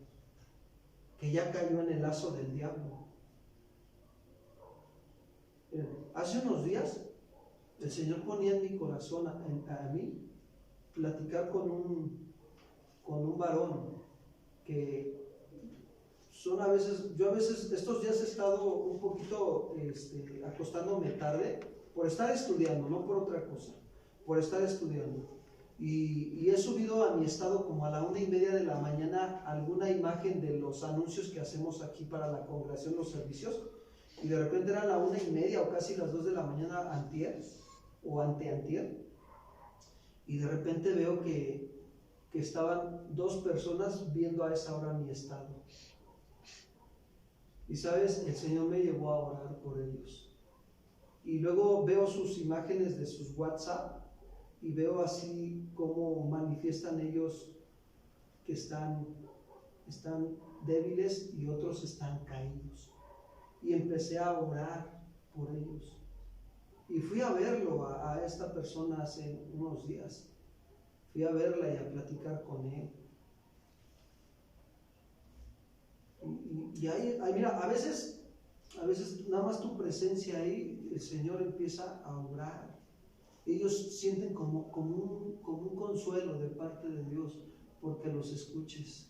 que ya cayó en el lazo del diablo. Hace unos días el Señor ponía en mi corazón a mí platicar con un varón que son a veces, yo a veces estos días he estado un poquito acostándome tarde por estar estudiando, no por otra cosa, por estar estudiando. Y he subido a mi estado como a la 1:30 de la mañana alguna imagen de los anuncios que hacemos aquí para la congregación, los servicios, y de repente eran la 1:30 o casi las 2 de la mañana antier o anteantier, y de repente veo que estaban 2 personas viendo a esa hora mi estado. Y sabes, el Señor me llevó a orar por ellos. Y luego veo sus imágenes de sus WhatsApp y veo así cómo manifiestan ellos que están débiles y otros están caídos. Y empecé a orar por ellos. Y fui a verlo a esta persona hace unos días. Fui a verla y a platicar con él. Y ahí, mira, a veces nada más tu presencia ahí, el Señor empieza a obrar. Ellos sienten como un consuelo de parte de Dios porque los escuches.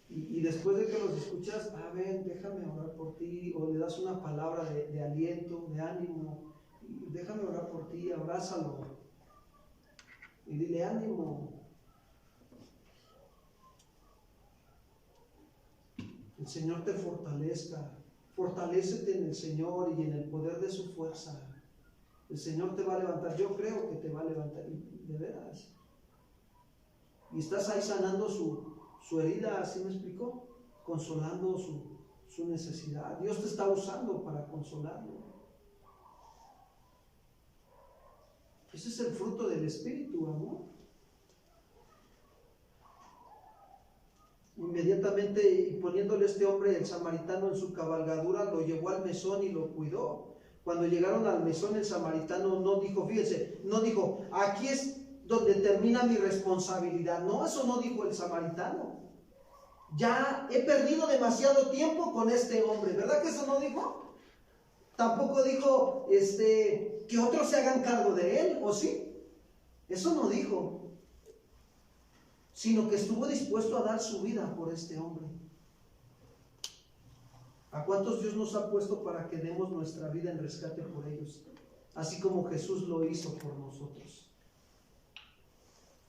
Y después de que los escuchas, ven, déjame orar por ti, o le das una palabra de aliento, de ánimo, déjame orar por ti, abrázalo y dile ánimo. El Señor te fortalezca, fortalécete en el Señor y en el poder de su fuerza. El Señor te va a levantar, yo creo que te va a levantar, de veras. Y estás ahí sanando su herida, ¿así me explicó? Consolando su necesidad. Dios te está usando para consolarlo. Ese es el fruto del Espíritu, amor. Inmediatamente, y poniéndole este hombre, el samaritano, en su cabalgadura, lo llevó al mesón y lo cuidó. Cuando llegaron al mesón, el samaritano no dijo, fíjense, no dijo, aquí es donde termina mi responsabilidad. No, eso no dijo el samaritano. Ya he perdido demasiado tiempo con este hombre, ¿verdad que eso no dijo? Tampoco dijo que otros se hagan cargo de él, ¿o sí? Eso no dijo, sino que estuvo dispuesto a dar su vida por este hombre. ¿A cuántos Dios nos ha puesto para que demos nuestra vida en rescate por ellos? Así como Jesús lo hizo por nosotros.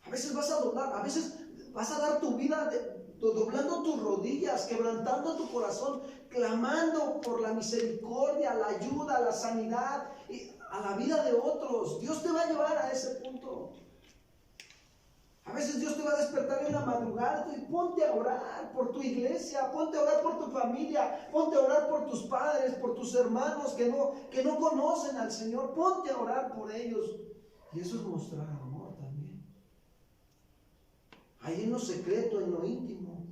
A veces vas a doblar, a veces vas a dar tu vida doblando tus rodillas, quebrantando tu corazón, clamando por la misericordia, la ayuda, la sanidad, a la vida de otros. Dios te va a llevar a ese punto. A veces Dios te va a despertar en la madrugada y ponte a orar por tu iglesia, ponte a orar por tu familia, ponte a orar por tus padres, por tus hermanos que no conocen al Señor, ponte a orar por ellos. Y eso es mostrar amor también. Ahí en lo secreto, en lo íntimo.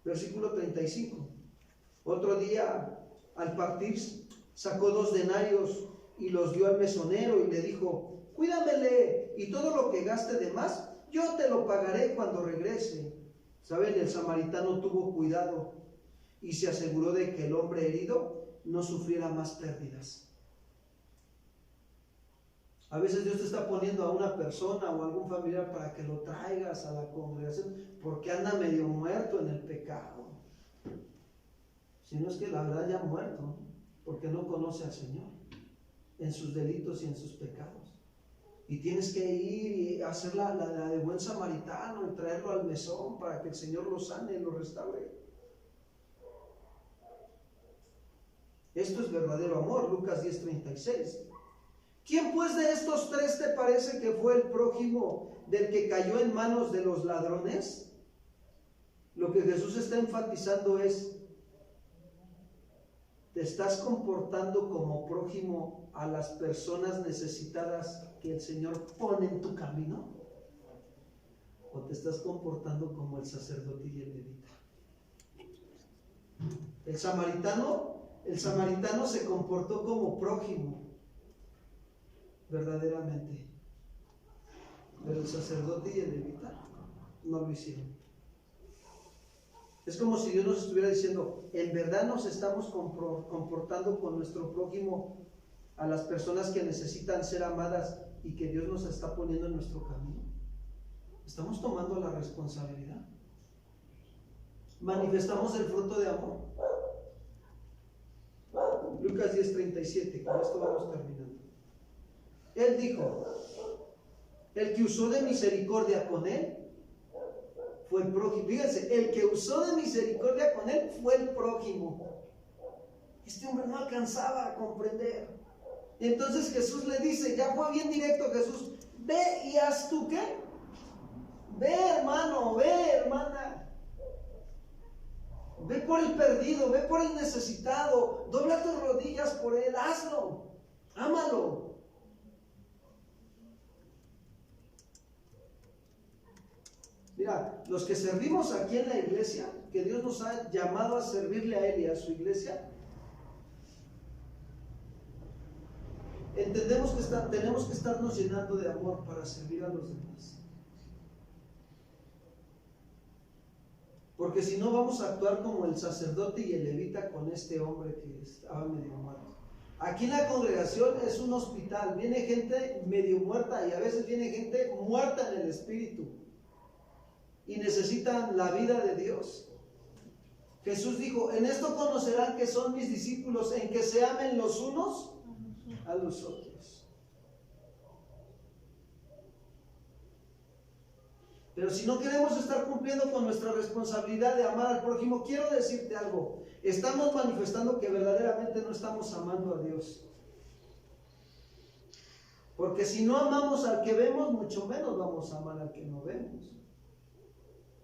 Versículo 35. Otro día, al partir, sacó 2 denarios y los dio al mesonero y le dijo: cuídamele, y todo lo que gaste de más, yo te lo pagaré cuando regrese. ¿Saben? El samaritano tuvo cuidado y se aseguró de que el hombre herido no sufriera más pérdidas. A veces Dios te está poniendo a una persona o a algún familiar para que lo traigas a la congregación porque anda medio muerto en el pecado. Si no es que la verdad ya ha muerto, porque no conoce al Señor en sus delitos y en sus pecados. Y tienes que ir y hacer la de buen samaritano y traerlo al mesón para que el Señor lo sane y lo restaure. Esto es verdadero amor. Lucas 10:36. ¿Quién pues de estos 3 te parece que fue el prójimo del que cayó en manos de los ladrones? Lo que Jesús está enfatizando es: ¿te estás comportando como prójimo a las personas necesitadas que el Señor pone en tu camino? ¿O te estás comportando como el sacerdote y el levita? El samaritano se comportó como prójimo, verdaderamente. Pero el sacerdote y el levita no lo hicieron. Es como si Dios nos estuviera diciendo: ¿en verdad nos estamos comportando con nuestro prójimo, a las personas que necesitan ser amadas y que Dios nos está poniendo en nuestro camino? ¿Estamos tomando la responsabilidad? ¿Manifestamos el fruto de amor? Lucas 10:37, con esto vamos terminando. Él dijo: el que usó de misericordia con él fue el prójimo. Fíjense, el que usó de misericordia con él fue el prójimo. Este hombre no alcanzaba a comprender. Y entonces Jesús le dice, ya fue bien directo Jesús: ve y haz tú qué. Ve, hermano, ve, hermana. Ve por el perdido, ve por el necesitado, dobla tus rodillas por él, hazlo, ámalo. Mira, los que servimos aquí en la iglesia, que Dios nos ha llamado a servirle a Él y a su iglesia, entendemos que tenemos que estarnos llenando de amor para servir a los demás. Porque si no, vamos a actuar como el sacerdote y el levita con este hombre que estaba medio muerto. Aquí en la congregación es un hospital, viene gente medio muerta y a veces viene gente muerta en el espíritu y necesitan la vida de Dios. Jesús dijo: en esto conocerán que son mis discípulos, en que se amen los unos a los otros. Pero si no queremos estar cumpliendo con nuestra responsabilidad de amar al prójimo, quiero decirte algo: estamos manifestando que verdaderamente no estamos amando a Dios. Porque si no amamos al que vemos, mucho menos vamos a amar al que no vemos.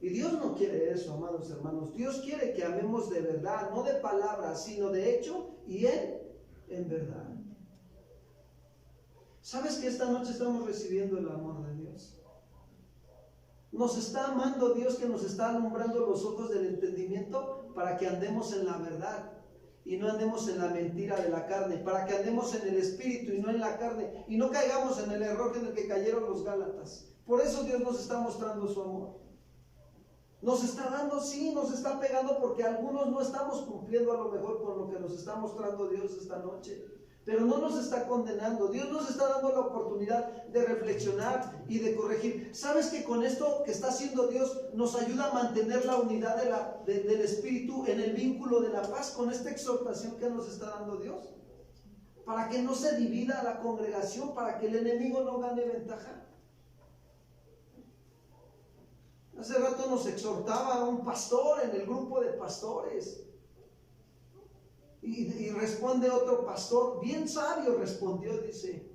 Y Dios no quiere eso, amados hermanos. Dios quiere que amemos de verdad, no de palabras, sino de hecho y en verdad. ¿Sabes que esta noche estamos recibiendo el amor de Dios? Nos está amando Dios, que nos está alumbrando los ojos del entendimiento para que andemos en la verdad y no andemos en la mentira de la carne, para que andemos en el espíritu y no en la carne, y no caigamos en el error en el que cayeron los Gálatas. Por eso Dios nos está mostrando su amor. Nos está dando, sí, nos está pegando porque algunos no estamos cumpliendo a lo mejor con lo que nos está mostrando Dios esta noche. pero no nos está condenando. Dios nos está dando la oportunidad de reflexionar y de corregir. ¿Sabes que con esto que está haciendo Dios nos ayuda a mantener la unidad del Espíritu en el vínculo de la paz, con esta exhortación que nos está dando Dios? Para que no se divida la congregación, para que el enemigo no gane ventaja. Hace rato nos exhortaba un pastor en el grupo de pastores. Y responde otro pastor, bien sabio respondió, dice: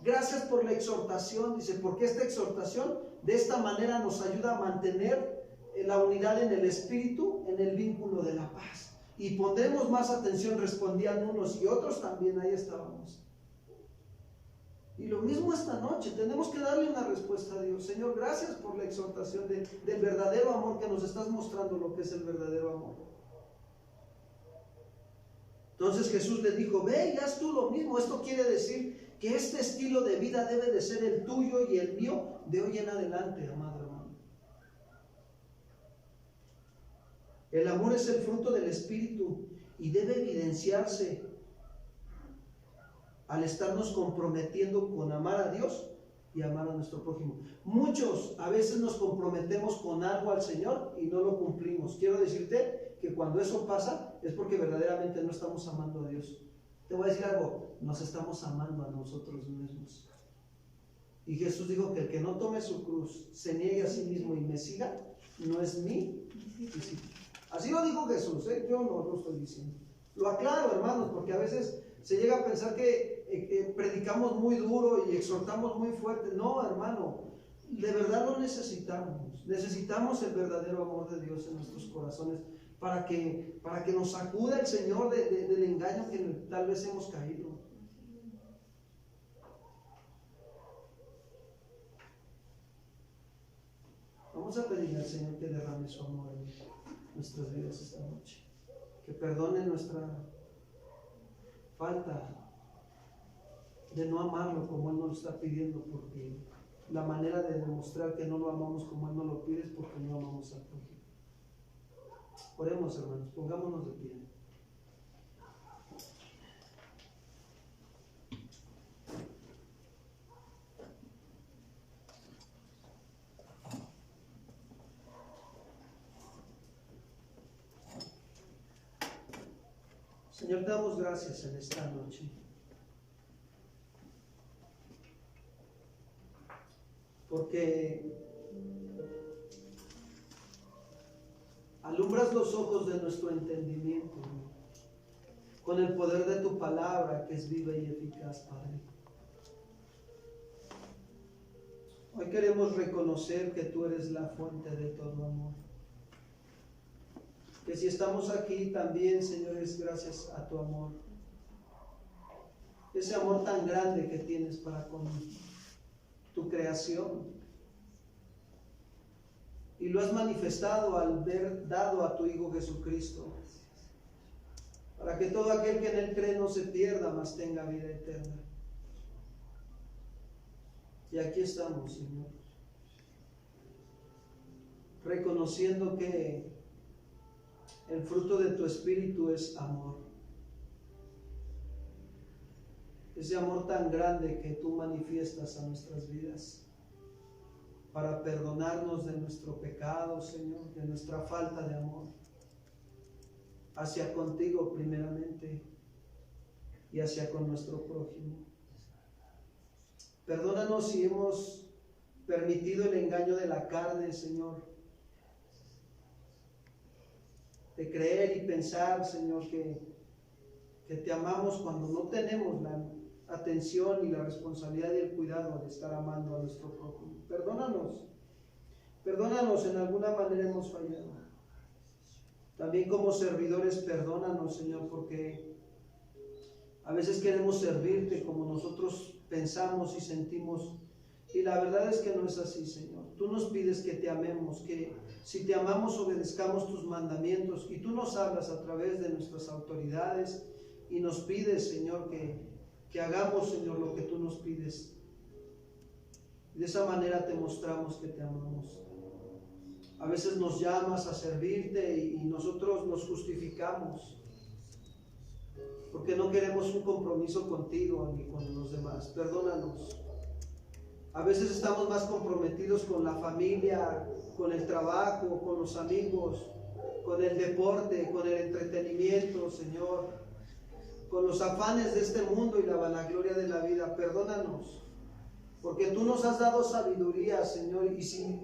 gracias por la exhortación, dice, porque esta exhortación de esta manera nos ayuda a mantener la unidad en el Espíritu, en el vínculo de la paz. Y pondremos más atención, respondían unos y otros también, ahí estábamos. Y lo mismo esta noche, tenemos que darle una respuesta a Dios. Señor, gracias por la exhortación del verdadero amor, que nos estás mostrando lo que es el verdadero amor. Entonces Jesús le dijo: ve y haz tú lo mismo. Esto quiere decir que este estilo de vida debe de ser el tuyo y el mío de hoy en adelante, amado hermano. El amor es el fruto del Espíritu y debe evidenciarse al estarnos comprometiendo con amar a Dios y amar a nuestro prójimo. Muchos a veces nos comprometemos con algo al Señor y no lo cumplimos. Quiero decirte que cuando eso pasa es porque verdaderamente no estamos amando a Dios. Te voy a decir algo: nos estamos amando a nosotros mismos. Y Jesús dijo que el que no tome su cruz, se niegue a sí mismo y me siga, no es mi discípulo. Así lo dijo Jesús, yo no lo estoy diciendo. Lo aclaro, hermanos, porque a veces se llega a pensar que predicamos muy duro y exhortamos muy fuerte. No, hermano, de verdad lo necesitamos. Necesitamos el verdadero amor de Dios en nuestros corazones para que nos sacuda el Señor del engaño que tal vez hemos caído. Vamos a pedirle al Señor que derrame su amor en nuestras vidas esta noche, que perdone nuestra falta de no amarlo como Él nos lo está pidiendo, porque la manera de demostrar que no lo amamos como Él nos lo pide es porque no amamos al prójimo. Oremos, hermanos, pongámonos de pie. Señor, te damos gracias en esta noche, porque alumbras los ojos de nuestro entendimiento con el poder de tu palabra, que es viva y eficaz, Padre. Hoy queremos reconocer que tú eres la fuente de todo amor, que si estamos aquí también, Señor, es gracias a tu amor, ese amor tan grande que tienes para con tu creación, y lo has manifestado al haber dado a tu Hijo Jesucristo, para que todo aquel que en Él cree no se pierda, mas tenga vida eterna. Y aquí estamos, Señor, reconociendo que el fruto de tu Espíritu es amor. Ese amor tan grande que tú manifiestas a nuestras vidas para perdonarnos de nuestro pecado, Señor, de nuestra falta de amor hacia contigo primeramente y hacia con nuestro prójimo. Perdónanos si hemos permitido el engaño de la carne, Señor, de creer y pensar, Señor, que te amamos cuando no tenemos la atención y la responsabilidad y el cuidado de estar amando a nuestro prójimo. Perdónanos, en alguna manera hemos fallado. También como servidores, perdónanos, Señor, porque a veces queremos servirte como nosotros pensamos y sentimos, y la verdad es que no es así, Señor. Tú nos pides que te amemos, que si te amamos obedezcamos tus mandamientos, y tú nos hablas a través de nuestras autoridades y nos pides, Señor, que hagamos, Señor, lo que tú nos pides. De esa manera te mostramos que te amamos. A veces nos llamas a servirte y nosotros nos justificamos. porque no queremos un compromiso contigo ni con los demás. Perdónanos. A veces estamos más comprometidos con la familia, con el trabajo, con los amigos, con el deporte, con el entretenimiento, Señor, con los afanes de este mundo y la vanagloria de la vida. Perdónanos, porque tú nos has dado sabiduría, Señor, y si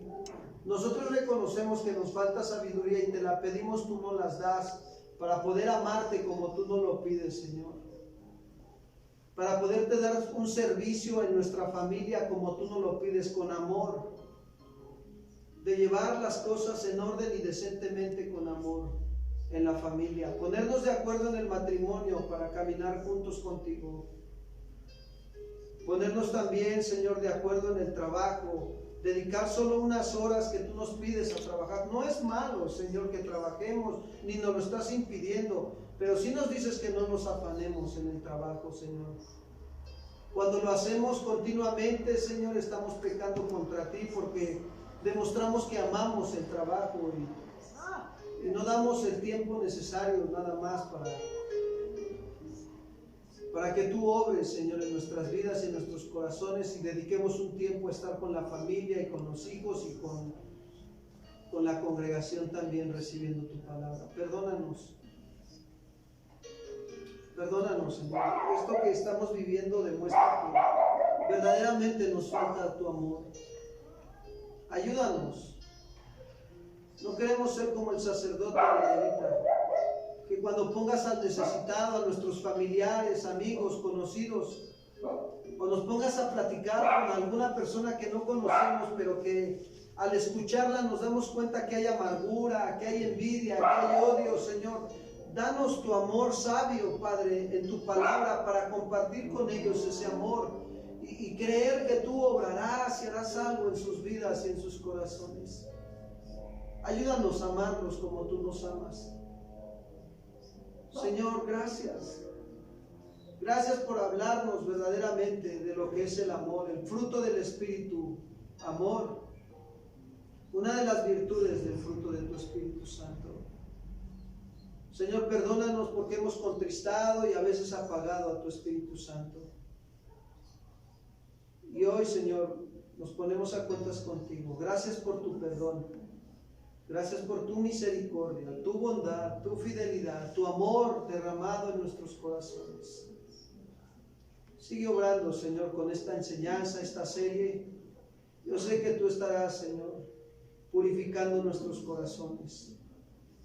nosotros reconocemos que nos falta sabiduría y te la pedimos, tú nos las das para poder amarte como tú nos lo pides, Señor, para poderte dar un servicio en nuestra familia como tú nos lo pides, con amor, de llevar las cosas en orden y decentemente con amor en la familia, ponernos de acuerdo en el matrimonio para caminar juntos contigo, ponernos también, Señor, de acuerdo en el trabajo, dedicar solo unas horas que tú nos pides a trabajar. No es malo, Señor, que trabajemos, ni nos lo estás impidiendo, pero sí nos dices que no nos afanemos en el trabajo, Señor. Cuando lo hacemos continuamente, Señor, estamos pecando contra ti, porque demostramos que amamos el trabajo y no damos el tiempo necesario nada más para que tú obres, Señor, en nuestras vidas y en nuestros corazones, y dediquemos un tiempo a estar con la familia y con los hijos y con la congregación también, recibiendo tu palabra. Perdónanos. Perdónanos, Señor. Esto que estamos viviendo demuestra que verdaderamente nos falta tu amor. Ayúdanos. No queremos ser como el sacerdote levita, que cuando pongas al necesitado, a nuestros familiares, amigos, conocidos, o nos pongas a platicar con alguna persona que no conocemos, pero que al escucharla nos damos cuenta que hay amargura, que hay envidia, que hay odio, Señor. Danos tu amor sabio, Padre, en tu palabra, para compartir con ellos ese amor y creer que tú obrarás y harás algo en sus vidas y en sus corazones. Ayúdanos a amarlos como tú nos amas. Señor, gracias. Gracias por hablarnos verdaderamente de lo que es el amor, el fruto del Espíritu, amor. Una de las virtudes del fruto de tu Espíritu Santo. Señor, perdónanos porque hemos contristado y a veces apagado a tu Espíritu Santo. Y hoy, Señor, nos ponemos a cuentas contigo. Gracias por tu perdón. Gracias por tu misericordia, tu bondad, tu fidelidad, tu amor derramado en nuestros corazones. Sigue obrando, Señor, con esta enseñanza, esta serie. Yo sé que tú estarás, Señor, purificando nuestros corazones.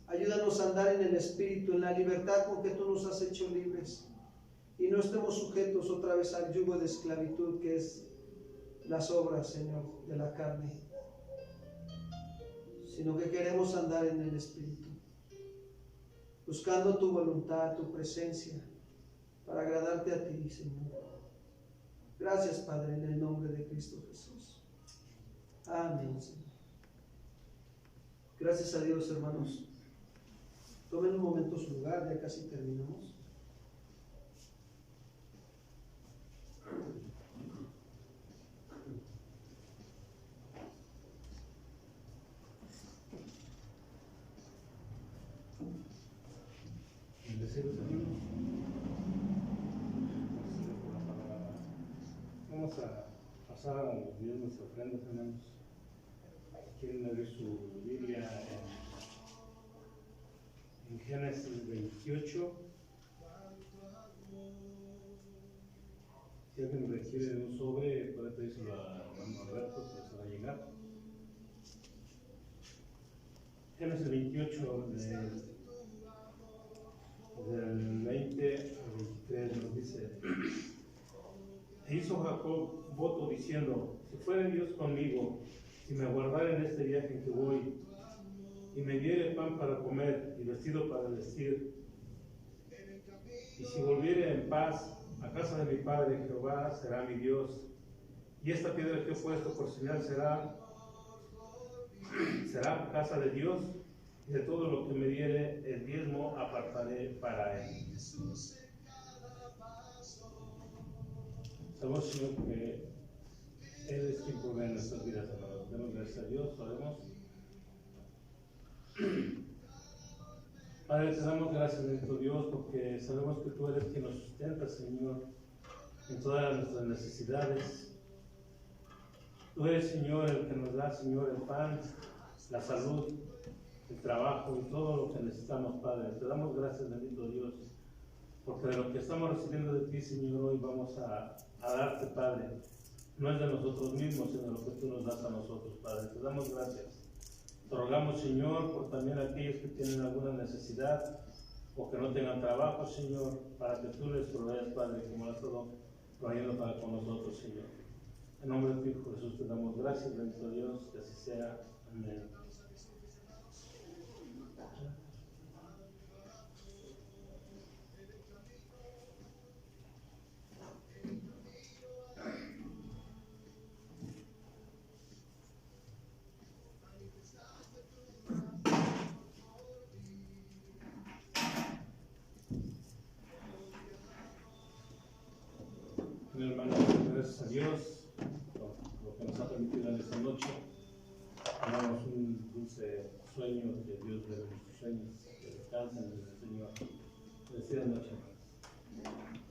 Ayúdanos a andar en el Espíritu, en la libertad con que tú nos has hecho libres, y no estemos sujetos otra vez al yugo de esclavitud que es las obras, Señor, de la carne, sino que queremos andar en el Espíritu, buscando tu voluntad, tu presencia, para agradarte a ti, Señor. Gracias, Padre, en el nombre de Cristo Jesús. Amén, Señor. Gracias a Dios, hermanos. Tomen un momento su lugar, ya casi terminamos. Vamos a pasar a los diezmos y ofrendas, hermanos. Quieren abrir su Biblia en Génesis 28. Si alguien requiere de un sobre, puede pedírselo a hermano Alberto, que se va a llegar. Génesis 28, del 20 al 23, nos dice: E hizo Jacob voto diciendo: si fuera Dios conmigo, si me guardara en este viaje en que voy, y me diere pan para comer y vestido para vestir, y si volviere en paz a casa de mi padre, Jehová será mi Dios, y esta piedra que he puesto por señal será casa de Dios, y de todo lo que me diere el diezmo apartaré para él. Sabemos, Señor, que Él es quien provee nuestras vidas, hermanos. Demos gracias a Dios, oremos. Padre, te damos gracias, bendito Dios, porque sabemos que tú eres quien nos sustenta, Señor, en todas nuestras necesidades. Tú eres, Señor, el que nos da, Señor, el pan, la salud, el trabajo y todo lo que necesitamos, Padre. Te damos gracias, bendito Dios, porque de lo que estamos recibiendo de ti, Señor, hoy vamos a darte, Padre. No es de nosotros mismos, sino lo que tú nos das a nosotros, Padre. Te damos gracias. Te rogamos, Señor, por también aquellos que tienen alguna necesidad o que no tengan trabajo, Señor, para que tú les proveas, Padre, como lo has estado proveyendo para con nosotros, Señor. En nombre de tu Hijo Jesús te damos gracias, bendito Dios, que así sea. Amén. Mi hermano, gracias a Dios por lo que nos ha permitido en esta noche. Tenemos un dulce sueño, que Dios le dé nuestros sueños, que descansen en el Señor. Bendecida noche, hermanos.